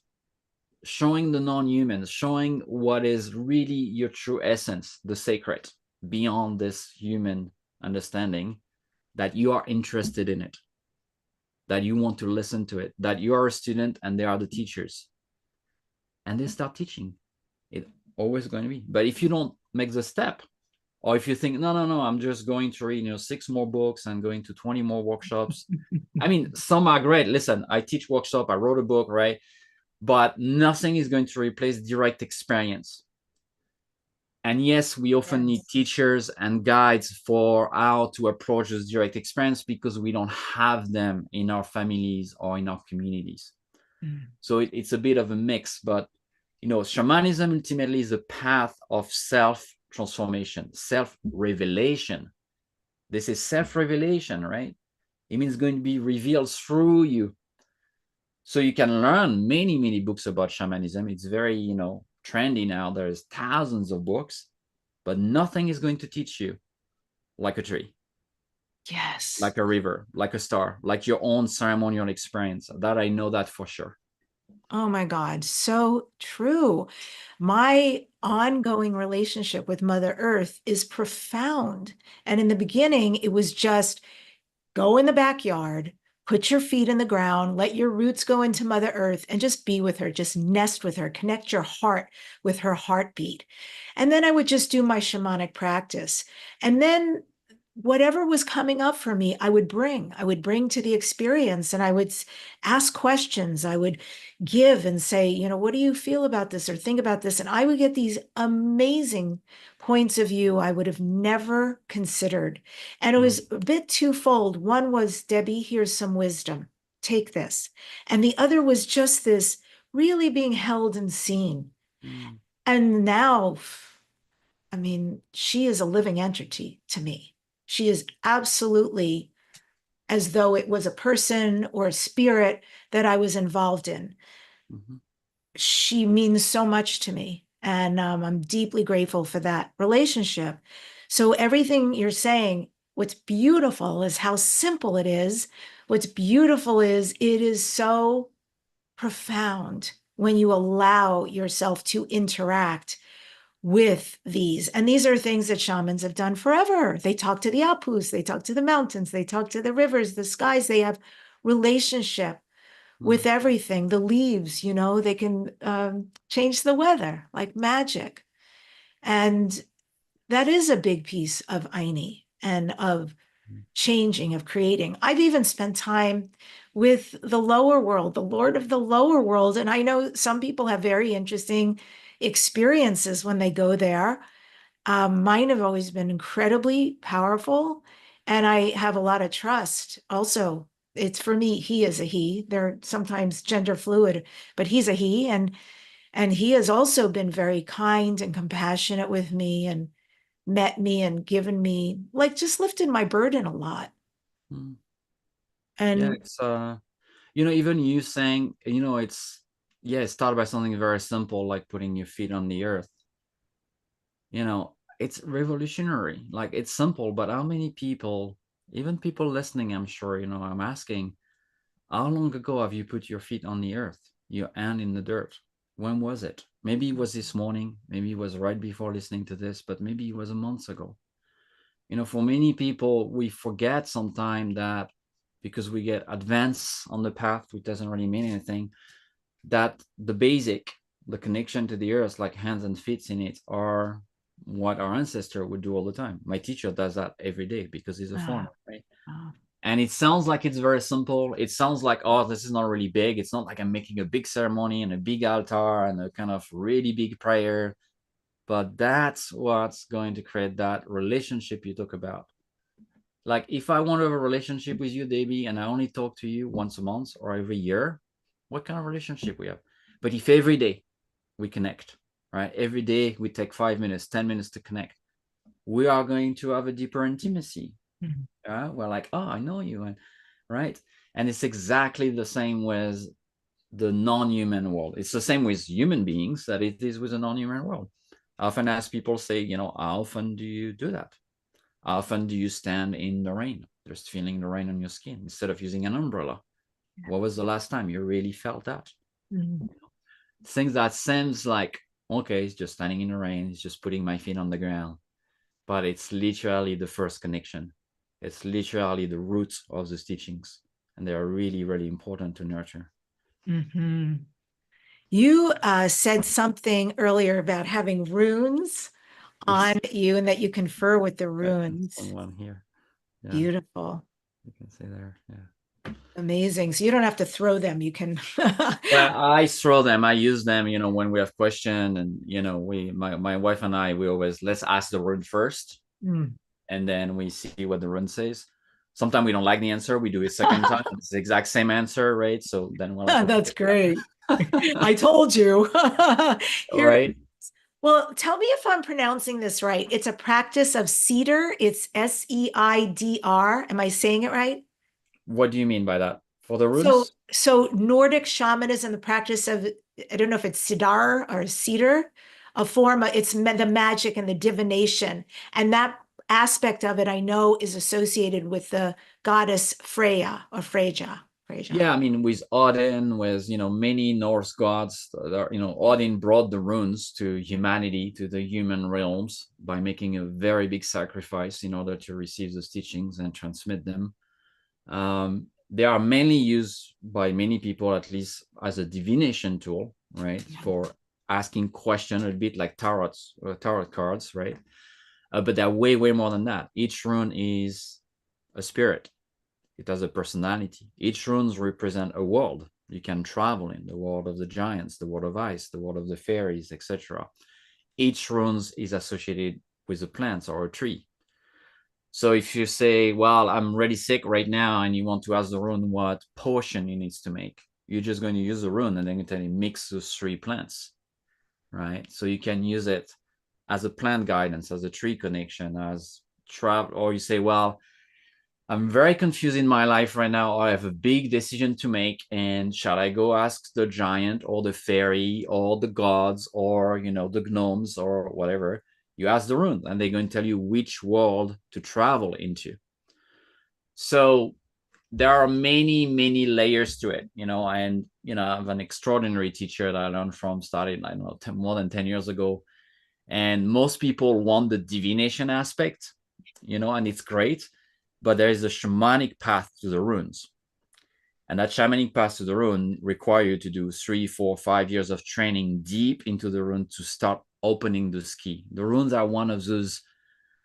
showing the non-humans, showing what is really your true essence, the sacred, beyond this human understanding, that you are interested in it, that you want to listen to it, that you are a student and they are the teachers. And they start teaching. It's always going to be. But if you don't make the step, or if you think, no, I'm just going to read 6 more books and going to 20 more workshops. I mean, some are great. Listen, I teach workshop, I wrote a book, right? But nothing is going to replace direct experience. And yes, we often need teachers and guides for how to approach this direct experience because we don't have them in our families or in our communities. So it's a bit of a mix, but shamanism ultimately is a path of self-transformation, self-revelation. This is self-revelation, right? It means going to be revealed through you. So you can learn many, many books about shamanism. It's very, trendy now. There's thousands of books, but nothing is going to teach you like a tree.
Yes.
Like a river, like a star, like your own ceremonial experience. That I know that for sure.
Oh my God, so true. My ongoing relationship with Mother Earth is profound. And in the beginning, it was just go in the backyard, put your feet in the ground, let your roots go into Mother Earth, and just be with her, just nest with her, connect your heart with her heartbeat. And then I would just do my shamanic practice. And then whatever was coming up for me, I would bring to the experience, and I would ask questions. I would give and say, what do you feel about this or think about this? And I would get these amazing points of view I would have never considered. And it
Mm,
was a bit twofold. One was, Debbi, here's some wisdom. Take this. And the other was just this really being held and seen.
mm,
And now, I mean, she is a living entity to me. She is absolutely as though it was a person or a spirit that I was involved in.
mhm,
She means so much to me. And I'm deeply grateful for that relationship. So, everything you're saying, what's beautiful is how simple it is. What's beautiful is it is so profound when you allow yourself to interact with these. And these are things that shamans have done forever. They talk to the apus, they talk to the mountains, they talk to the rivers, the skies. They have relationship with
mm,
everything. The leaves, they can change the weather like magic. And that is a big piece of Aini and of
mm,
changing, of creating. I've even spent time with the lower world, the Lord of the lower world. And I know some people have very interesting experiences when they go there. Mine have always been incredibly powerful, and I have a lot of trust. Also, it's for me, he is a he. They're sometimes gender fluid, but he's a he, and he has also been very kind and compassionate with me and met me and given me, like, just lifted my burden a lot.
mm. Yeah,
And
it's even you saying, it's yeah, it started by something very simple like putting your feet on the earth. It's revolutionary. Like it's simple, but how many people, even people listening, I'm sure, I'm asking, how long ago have you put your feet on the earth, your hand in the dirt? When was it? Maybe it was this morning, maybe it was right before listening to this, but maybe it was a month ago. For many people, we forget sometimes that because we get advanced on the path, which doesn't really mean anything, that the basic, the connection to the earth, like hands and feet in it, are what our ancestor would do all the time. My teacher does that every day because he's a
uh,
farmer, right?
uh,
And it sounds like it's very simple. It sounds like, oh, this is not really big. It's not like I'm making a big ceremony and a big altar and a kind of really big prayer. But that's what's going to create that relationship you talk about. Like if I want to have a relationship with you, Debbi, and I only talk to you once a month or every year, what kind of relationship we have? But if every day we connect, right? Every day we take 5 minutes, 10 minutes to connect, we are going to have a deeper intimacy.
mhm.
We're like, oh, I know you, and right. And it's exactly the same with the non-human world. It's the same with human beings that it is with a non-human world. I often ask people, say, how often do you do that? How often do you stand in the rain, just feeling the rain on your skin instead of using an umbrella? What was the last time you really felt that?
Mhm.
Things that seems like, okay, it's just standing in the rain, it's just putting my feet on the ground, but it's literally the first connection. It's literally the roots of the teachings, and they are really, really important to nurture.
Mhm. You said something earlier about having runes
Yes,
on you and that you confer with the
got
runes.
one here. Yeah,
Beautiful.
you can see there. Yeah.
Amazing. So you don't have to throw them. You can.
Well, I throw them. I use them. When we have question, and my wife and I, we always let's ask the rune first,
Mm.
and then we see what the rune says. Sometimes we don't like the answer. We do it second time. It's the exact same answer, right? So then we're like, okay,
That's great. I told you.
all
Here.
right.
Well, tell me if I'm pronouncing this right. It's a practice of cedar. It's Seidr. Am I saying it right?
What do you mean by that? For the
So,
runes?
so Nordic shamanism, the practice of, I don't know if it's Sidar or Cedar, a form of, it's the magic and the divination. And that aspect of it, I know, is associated with the goddess Freya or Freja. Freja.
Yeah, I mean, with Odin, with many Norse gods, Odin brought the runes to humanity, to the human realms, by making a very big sacrifice in order to receive those teachings and transmit them. They are mainly used by many people, at least as a divination tool, right?
Yeah.
For asking questions, a bit like tarot cards, right? But they're way, way more than that. Each rune is a spirit. It has a personality. Each runes represent a world you can travel in, the world of the giants, the world of ice, the world of the fairies, etc. Each runes is associated with a plant or a tree. So if you say, well, I'm really sick right now, and you want to ask the rune what potion you needs to make, you're just going to use the rune and then you tell you mix those three plants, right? So you can use it as a plant guidance, as a tree connection, as travel, or you say, well, I'm very confused in my life right now. I have a big decision to make, and shall I go ask the giant or the fairy or the gods or the gnomes or whatever? You ask the rune, and they're going to tell you which world to travel into. So there are many, many layers to it, and I have an extraordinary teacher that I learned from, started, I don't know, more than 10 years ago. And most people want the divination aspect, and it's great, but there is a shamanic path to the runes. And that shamanic path to the rune require you to do 3, 4, 5 years of training deep into the rune to start opening the key. The runes are one of those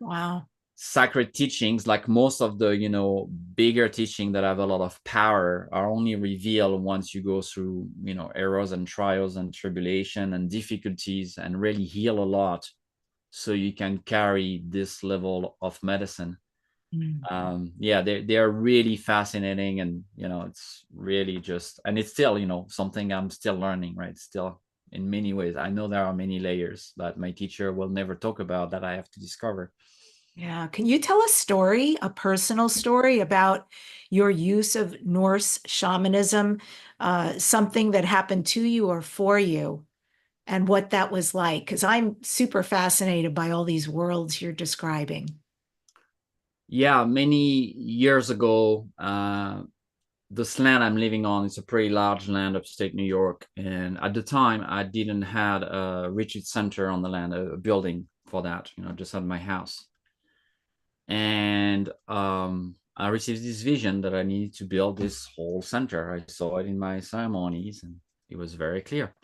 Wow.
sacred teachings, like most of the bigger teaching that have a lot of power, are only revealed once you go through errors and trials and tribulation and difficulties and really heal a lot, so you can carry this level of medicine. Yeah, they're really fascinating, and it's really just, and it's still something I'm still learning, right? Still, in many ways, I know there are many layers that my teacher will never talk about that I have to discover.
Yeah. Can you tell a story, a personal story about your use of Norse shamanism, something that happened to you or for you, and what that was like? Because I'm super fascinated by all these worlds you're describing.
Yeah, many years ago, this land I'm living on is a pretty large land upstate New York, and at the time I didn't had a retreat center on the land, a building for that, just had my house. And I received this vision that I needed to build this whole center. I saw it in my ceremonies, and it was very clear.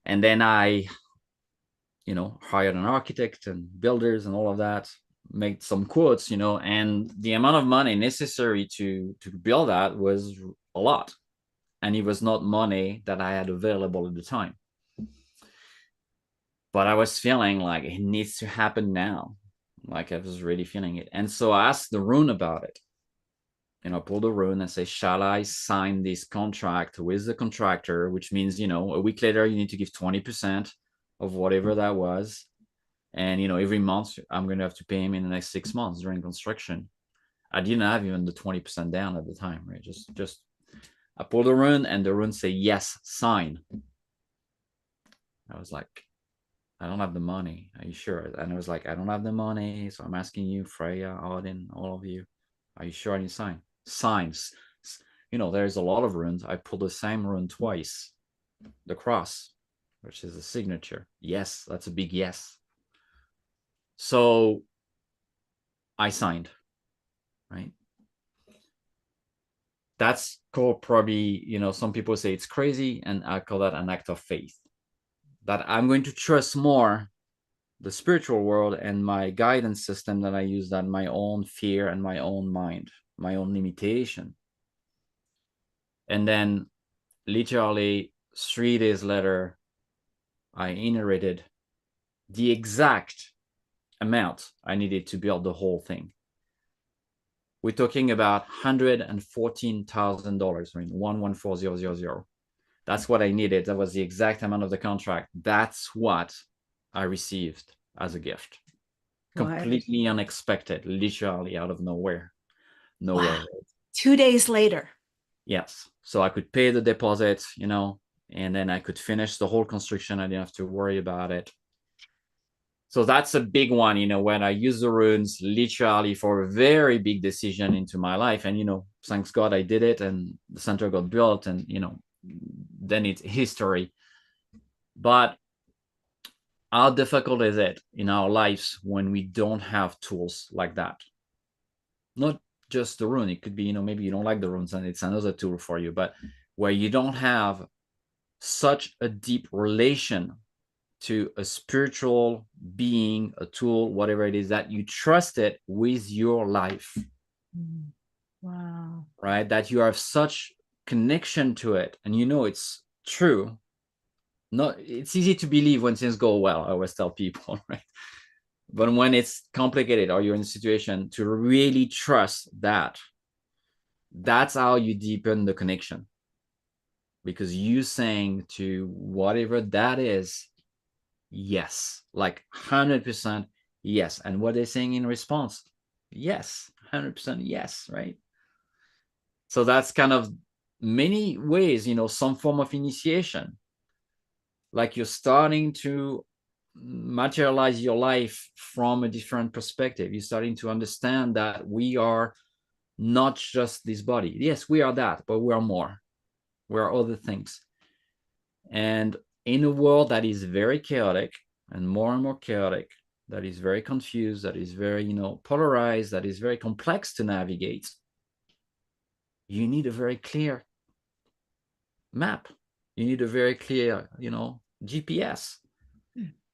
And then I, hired an architect and builders and all of that, made some quotes, and the amount of money necessary to build that was a lot. And it was not money that I had available at the time. But I was feeling like it needs to happen now. Like I was really feeling it. And so I asked the rune about it. Pull the rune and say, shall I sign this contract with the contractor? Which means, a week later, you need to give 20% of whatever that was. And, every month I'm going to have to pay him in the next 6 months during construction. I didn't have even the 20% down at the time, right? Just I pulled the rune, and the rune say, yes, sign. I was like, I don't have the money. Are you sure? And I was like, I don't have the money. So I'm asking you, Freya, Odin, all of you, are you sure I need to sign? Signs. There's a lot of runes. I pulled the same rune twice. The cross, which is a signature. Yes, that's a big yes. So I signed, right? That's called probably, some people say it's crazy, and I call that an act of faith. That I'm going to trust more the spiritual world and my guidance system that I use than my own fear and my own mind, my own limitation. And then literally 3 days later, I inherited the exact amount I needed to build the whole thing. We're talking about $114,000, I mean 114000. That's what I needed. That was the exact amount of the contract. That's what I received as a gift.
What?
Completely unexpected, literally out of nowhere.
Wow.
Nowhere.
2 days later.
Yes. So I could pay the deposit, and then I could finish the whole construction. I didn't have to worry about it. So that's a big one, when I use the runes literally for a very big decision into my life. And, thanks God I did it, and the center got built, and, then it's history. But how difficult is it in our lives when we don't have tools like that? Not just the rune. It could be, maybe you don't like the runes and it's another tool for you, but where you don't have such a deep relation to a spiritual being, a tool, whatever it is, that you trust it with your life.
Wow.
Right? That you have such connection to it and it's true. It's easy to believe when things go well, I always tell people, right? But when it's complicated or you're in a situation, to really trust that, that's how you deepen the connection. Because you saying to whatever that is, yes, like 100% yes. And what they're saying in response, yes, 100% yes, right? So that's kind of many ways, some form of initiation. Like you're starting to materialize your life from a different perspective. You're starting to understand that we are not just this body. Yes, we are that, but we are more. We are other things. And in a world that is very chaotic and more chaotic, that is very confused, that is very, polarized, that is very complex to navigate, you need a very clear map. You need a very clear, GPS.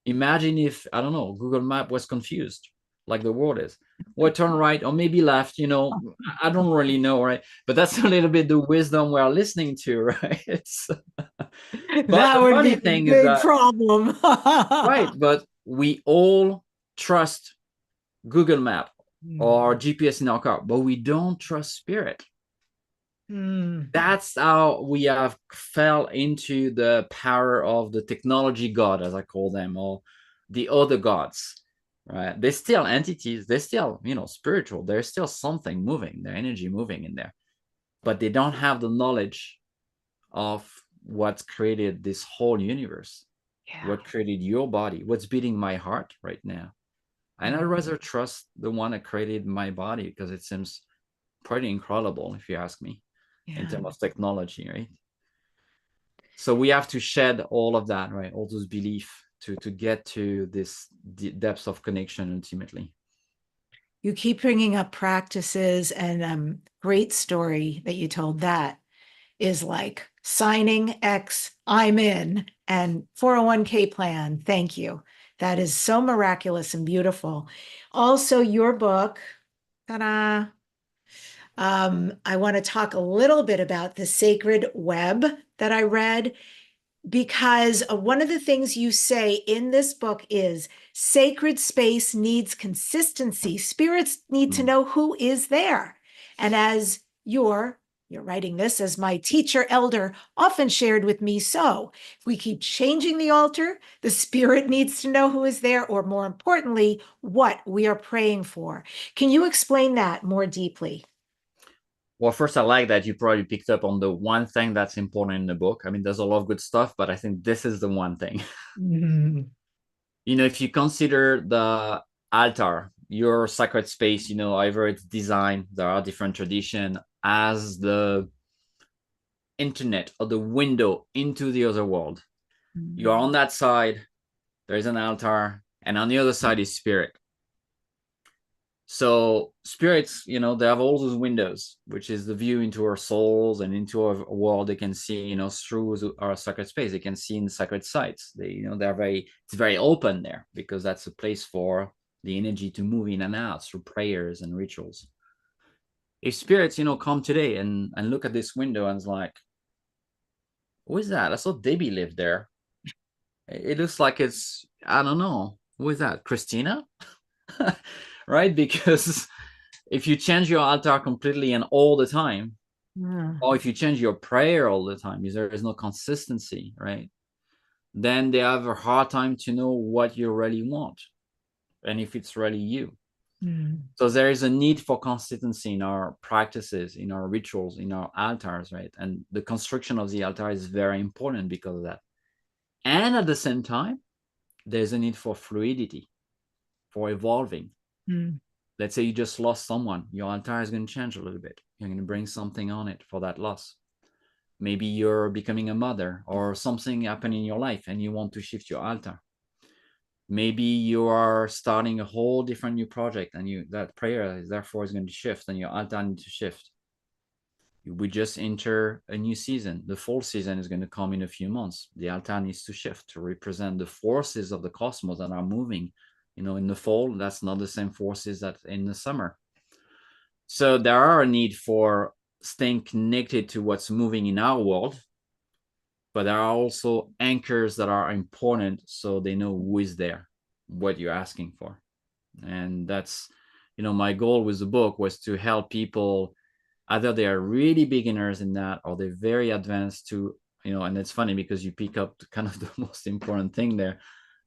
Imagine if, I don't know, Google Map was confused, like the world is. Or turn right or maybe left, I don't really know, right? But that's a little bit the wisdom we're listening to, right? But
That
the
would be
funny
a
thing is
big
that,
problem.
right, but we all trust Google Map or GPS in our car, but we don't trust spirit. That's how we have fell into the power of the technology god, as I call them, or the other gods, right? They're still entities. They're still, spiritual. There's still something moving, their energy moving in there, but they don't have the knowledge of what's created this whole universe, what created your body, what's beating my heart right now. And I'd rather trust the one that created my body because it seems pretty incredible, if you ask me, in terms of technology, right? So we have to shed all of that, right? All those beliefs to get to this depth of connection ultimately.
You keep bringing up practices, and great story that you told. That is like signing X, I'm in, and 401k plan. Thank you. That is so miraculous and beautiful. Also, your book, ta-da. I want to talk a little bit about the sacred web that I read, because one of the things you say in this book is sacred space needs consistency. Spirits need to know who is there. And as you're writing this, as my teacher elder often shared with me, so if we keep changing the altar, the spirit needs to know who is there, or more importantly, what we are praying for. Can you explain that more deeply?
Well, first, I like that you probably picked up on the one thing that's important in the book. I mean, there's a lot of good stuff, but I think this is the one thing. If you consider the altar, your sacred space, however it's designed, there are different traditions, as the internet or the window into the other world. You are on that side, there is an altar, and on the other side is spirit. So spirits, they have all those windows, which is the view into our souls and into our world. They can see, through our sacred space. They can see in sacred sites. It's very open there because that's a place for the energy to move in and out through prayers and rituals. If spirits, come today and look at this window and it's like, who is that? I saw Debbie lived there. It looks like it's, I don't know, who is that? Christina? Right? Because if you change your altar completely and all the time, or if you change your prayer all the time, there is no consistency, right? Then they have a hard time to know what you really want and if it's really you. So there is a need for consistency in our practices, in our rituals, in our altars, right? And the construction of the altar is very important because of that. And at the same time, there's a need for fluidity, for evolving. Let's say you just lost someone, your altar is going to change a little bit. You're going to bring something on it for that loss. Maybe you're becoming a mother or something happened in your life and you want to shift your altar. Maybe you are starting a whole different new project, and that prayer is therefore is going to shift, and your altar needs to shift. We just enter a new season. The fall season is going to come in a few months. The altar needs to shift to represent the forces of the cosmos that are moving. In the fall, that's not the same forces that in the summer. So there are a need for staying connected to what's moving in our world, but there are also anchors that are important so they know who is there, what you're asking for. And that's, my goal with the book was to help people, either they are really beginners in that or they're very advanced to, and it's funny because you pick up kind of the most important thing there.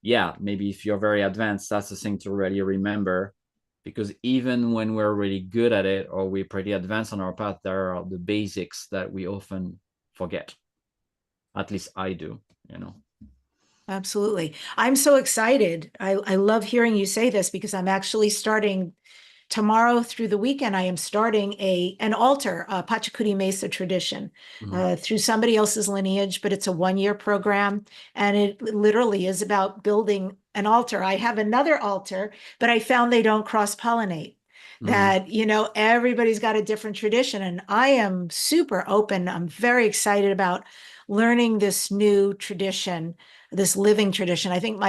Yeah, maybe if you're very advanced, that's the thing to really remember, because even when we're really good at it or we're pretty advanced on our path, there are the basics that we often forget. At least I do.
Absolutely. I'm so excited. I love hearing you say this because I'm actually starting tomorrow through the weekend. I am starting an altar, a Pakui Mesa tradition, through somebody else's lineage, but it's a 1-year program. And it literally is about building an altar. I have another altar, but I found they don't cross-pollinate.
Mm-hmm.
That, everybody's got a different tradition. And I am super open. I'm very excited about learning this new tradition, this living tradition. I think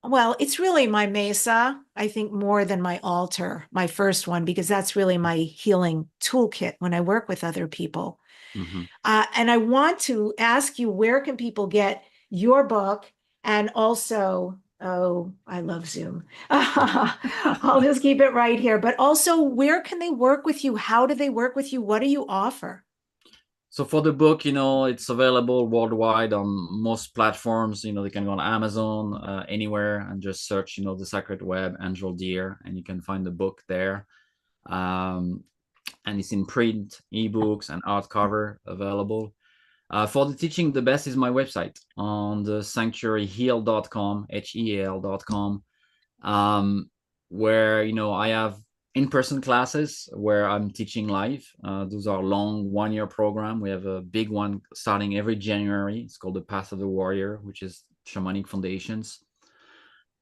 it's really my mesa, I think, more than my altar, my first one, because that's really my healing toolkit when I work with other people.
Mm-hmm.
And I want to ask you, where can people get your book? And also, oh, I love Zoom. I'll just keep it right here. But also, where can they work with you? How do they work with you? What do you offer?
So for the book, it's available worldwide on most platforms. They can go on Amazon, anywhere, and just search, the Sacred Web, Angel Deer, and you can find the book there. And it's in print, ebooks, and hardcover available. For the teaching, the best is my website on the sanctuaryheal.com, HEAL.com, where I have in-person classes where I'm teaching live. Those are long 1-year program. We have a big one starting every January. It's called the Path of the Warrior, which is Shamanic Foundations.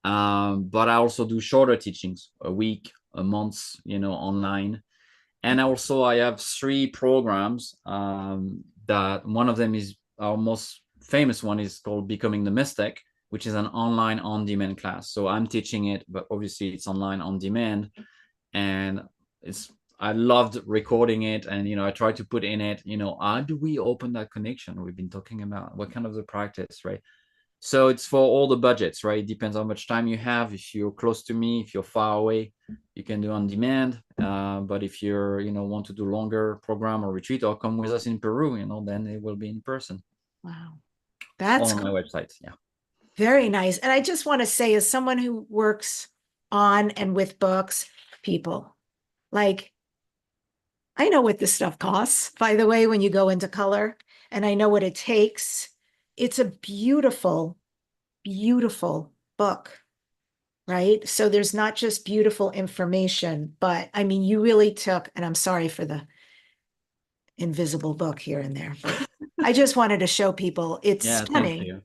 But I also do shorter teachings, a week, a month, online. And also I have 3 programs, that one of them is our most famous one, is called Becoming the Mystic, which is an online on-demand class. So I'm teaching it, but obviously it's online on demand. And I loved recording it, and I try to put in it, how do we open that connection we've been talking about? What kind of the practice, right? So it's for all the budgets, right? It depends how much time you have. If you're close to me, if you're far away, you can do on demand. But if you're, want to do longer program or retreat or come with us in Peru, then it will be in person.
Wow,
All
that's
on my website. Yeah.
very nice. And I just want to say, as someone who works on and with books, people, like, I know what this stuff costs, by the way, when you go into color, and I know what it takes. It's a beautiful, beautiful book, right? So there's not just beautiful information, but I mean, you really took, and I'm sorry for the invisible book here and there, but I just wanted to show people it's
Yeah. Thank
stunning.
you. Yeah.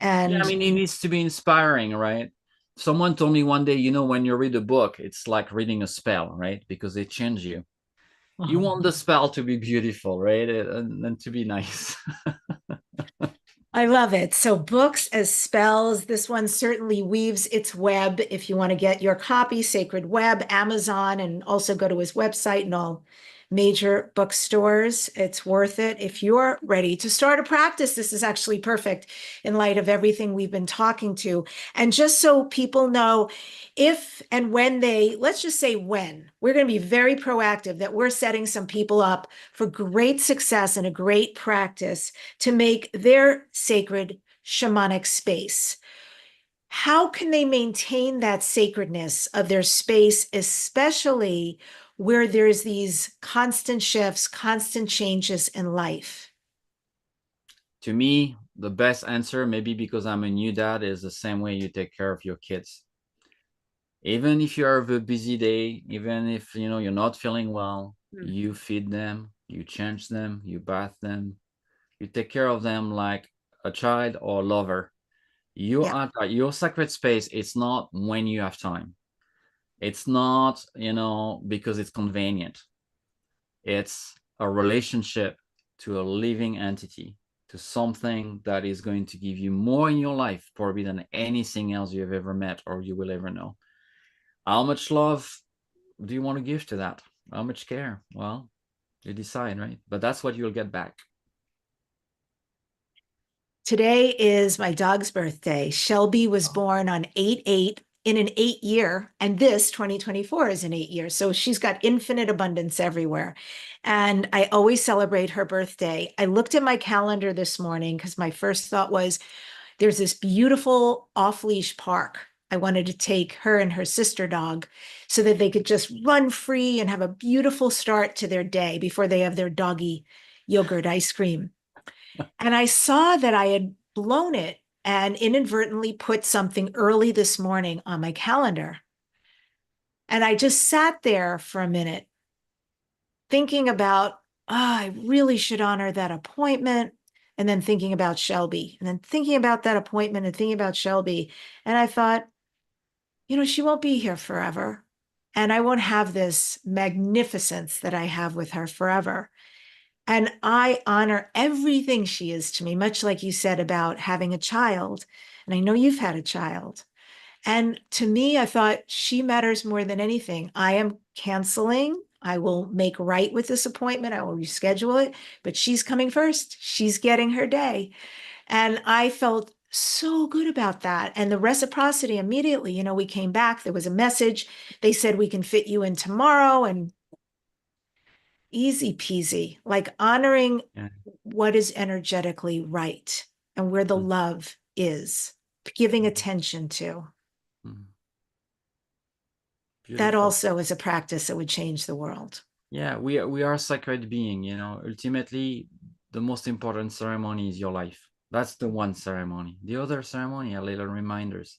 I
And
mean, it needs to be inspiring, right? Someone told me one day, when you read a book, it's like reading a spell, right? Because they change you. You want the spell to be beautiful, right? And to be nice.
I love it. So books as spells. This one certainly weaves its web. If you want to get your copy, Sacred Web, Amazon, and also go to his website and all major bookstores. It's worth it. If you're ready to start a practice, this is actually perfect in light of everything we've been talking to. And just so people know, if and when let's just say when, we're going to be very proactive that we're setting some people up for great success and a great practice to make their sacred shamanic space. How can they maintain that sacredness of their space, especially where there's these constant shifts, constant changes in life?
To me, the best answer, maybe because I'm a new dad, is the same way you take care of your kids. Even if you have a busy day, even if you're not feeling well,
Hmm.
you feed them, you change them, you bath them, you take care of them like a child or a lover. You
Yeah.
are your sacred space. It's not when you have time. It's not, because it's convenient. It's a relationship to a living entity, to something that is going to give you more in your life, probably than anything else you've ever met or you will ever know. How much love do you want to give to that? How much care? Well, you decide, right? But that's what you'll get back.
Today is my dog's birthday. Shelby was born on 8/8 in an 8 year, and this 2024 is an 8 year. So she's got infinite abundance everywhere. And I always celebrate her birthday. I looked at my calendar this morning because my first thought was there's this beautiful off leash park. I wanted to take her and her sister dog so that they could just run free and have a beautiful start to their day before they have their doggy yogurt ice cream. And I saw that I had blown it and inadvertently put something early this morning on my calendar. And I just sat there for a minute thinking about, I really should honor that appointment. And then thinking about Shelby, and then thinking about that appointment and thinking about Shelby. And I thought, she won't be here forever. And I won't have this magnificence that I have with her forever. And I honor everything she is to me, much like you said about having a child. And I know you've had a child. And to me, I thought she matters more than anything. I am canceling. I will make right with this appointment. I will reschedule it, but she's coming first. She's getting her day. And I felt so good about that. And the reciprocity immediately, we came back. There was a message. They said, we can fit you in tomorrow. And easy peasy, like honoring
Yeah.
what is energetically right and where the
Mm-hmm.
love is, giving attention to.
Mm-hmm.
That
Beautiful.
also is a practice that would change the world.
Yeah, we are a sacred being, Ultimately, the most important ceremony is your life. That's the one ceremony. The other ceremony are little reminders.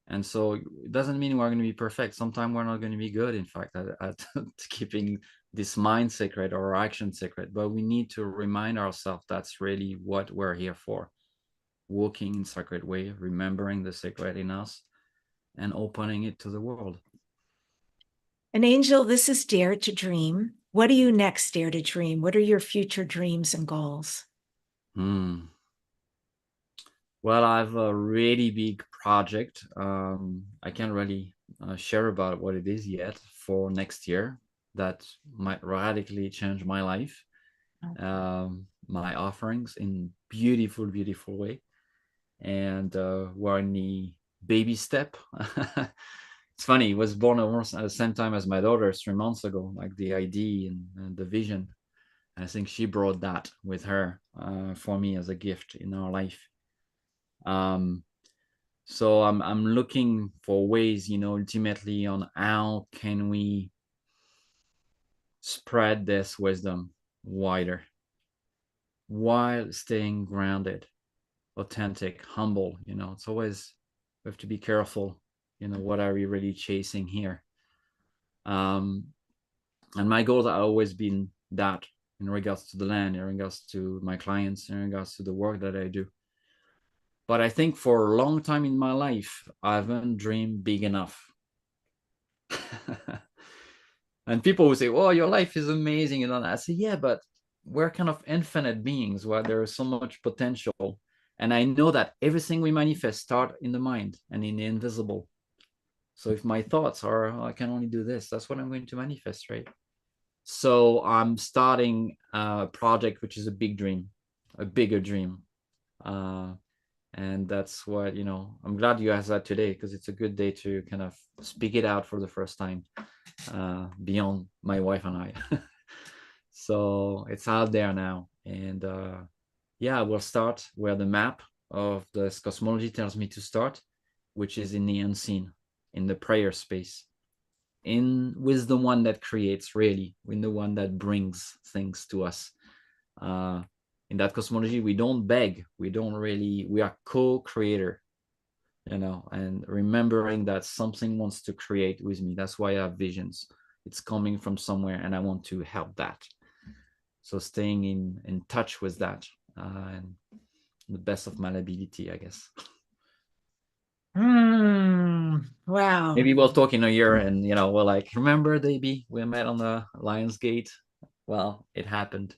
And so it doesn't mean we're going to be perfect. Sometimes we're not going to be good, in fact, at keeping this mind sacred or action sacred. But we need to remind ourselves that's really what we're here for. Walking in sacred way, remembering the sacred in us, and opening it to the world.
And Angel, this is Dare to Dream. What do you next dare to dream? What are your future dreams and goals?
Well, I have a really big project. I can't really share about what it is yet for next year. That might radically change my life, my offerings in beautiful, beautiful way. And we're in the baby step. It's funny. He was born almost at the same time as my daughter 3 months ago, like the idea and the vision. I think she brought that with her for me as a gift in our life. Um, so I'm looking for ways, ultimately on how can we spread this wisdom wider while staying grounded, authentic, humble. It's always we have to be careful. What are we really chasing here? Um, and my goals have always been that in regards to the land, in regards to my clients, in regards to the work that I do. But I think for a long time in my life, I haven't dreamed big enough. And people will say, "Oh, your life is amazing," and I say, "Yeah, but we're kind of infinite beings where there is so much potential." And I know that everything we manifest start in the mind and in the invisible. So if my thoughts are, oh, I can only do this, that's what I'm going to manifest, right? So I'm starting a project which is a big dream, a bigger dream. Uh, and that's what, I'm glad you asked that today because it's a good day to kind of speak it out for the first time beyond my wife and I. So it's out there now. And yeah, we'll start where the map of this cosmology tells me to start, which is in the unseen, in the prayer space, in with the one that creates, really, with the one that brings things to us. Uh, in that cosmology, we don't beg, we are co-creator, and remembering that something wants to create with me. That's why I have visions. It's coming from somewhere, and I want to help that. So staying in touch with that, and the best of my ability, I guess.
Wow.
Maybe we'll talk in a year and, we're like, remember, Debbi, we met on the Lions Gate? Well, it happened.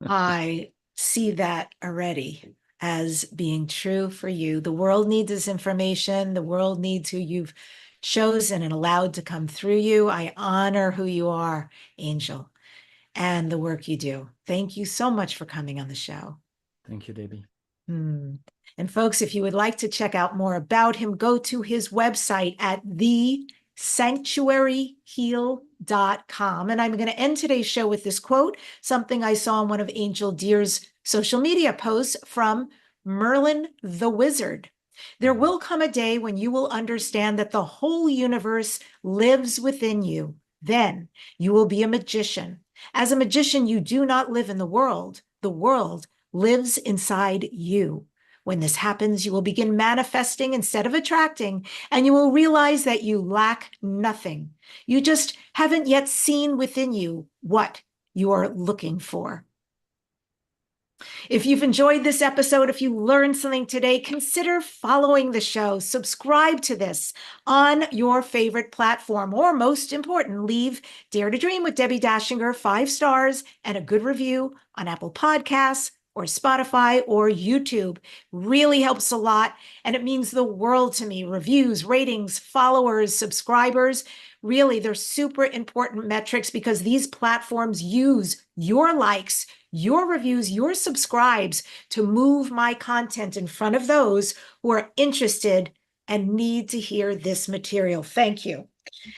I see that already as being true for you. The world needs this information. The world needs who you've chosen and allowed to come through you. I honor who you are, Angel, and the work you do. Thank you so much for coming on the show.
Thank you, Debbi.
Hmm. And folks, if you would like to check out more about him, go to his website at thesanctuaryheal.com. And I'm going to end today's show with this quote, something I saw in one of Angel Deer's social media posts from Merlin the Wizard. There will come a day when you will understand that the whole universe lives within you. Then you will be a magician. As a magician, you do not live in the world. The world lives inside you. When this happens, you will begin manifesting instead of attracting, and you will realize that you lack nothing. You just haven't yet seen within you what you are looking for. If you've enjoyed this episode, if you learned something today, consider following the show. Subscribe to this on your favorite platform, or most important, leave Dare to Dream with Debbi Dachinger 5 stars and a good review on Apple Podcasts or Spotify or YouTube. Really helps a lot, and it means the world to me. Reviews, ratings, followers, subscribers. Really, they're super important metrics because these platforms use your likes, your reviews, your subscribes to move my content in front of those who are interested and need to hear this material. Thank you.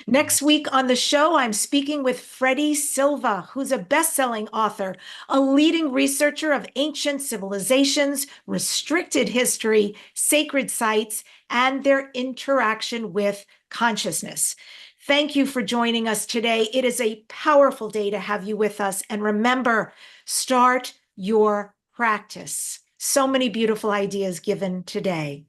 Next week on the show, I'm speaking with Freddie Silva, who's a best-selling author, a leading researcher of ancient civilizations, restricted history, sacred sites, and their interaction with consciousness. Thank you for joining us today. It is a powerful day to have you with us. And remember, start your practice. So many beautiful ideas given today.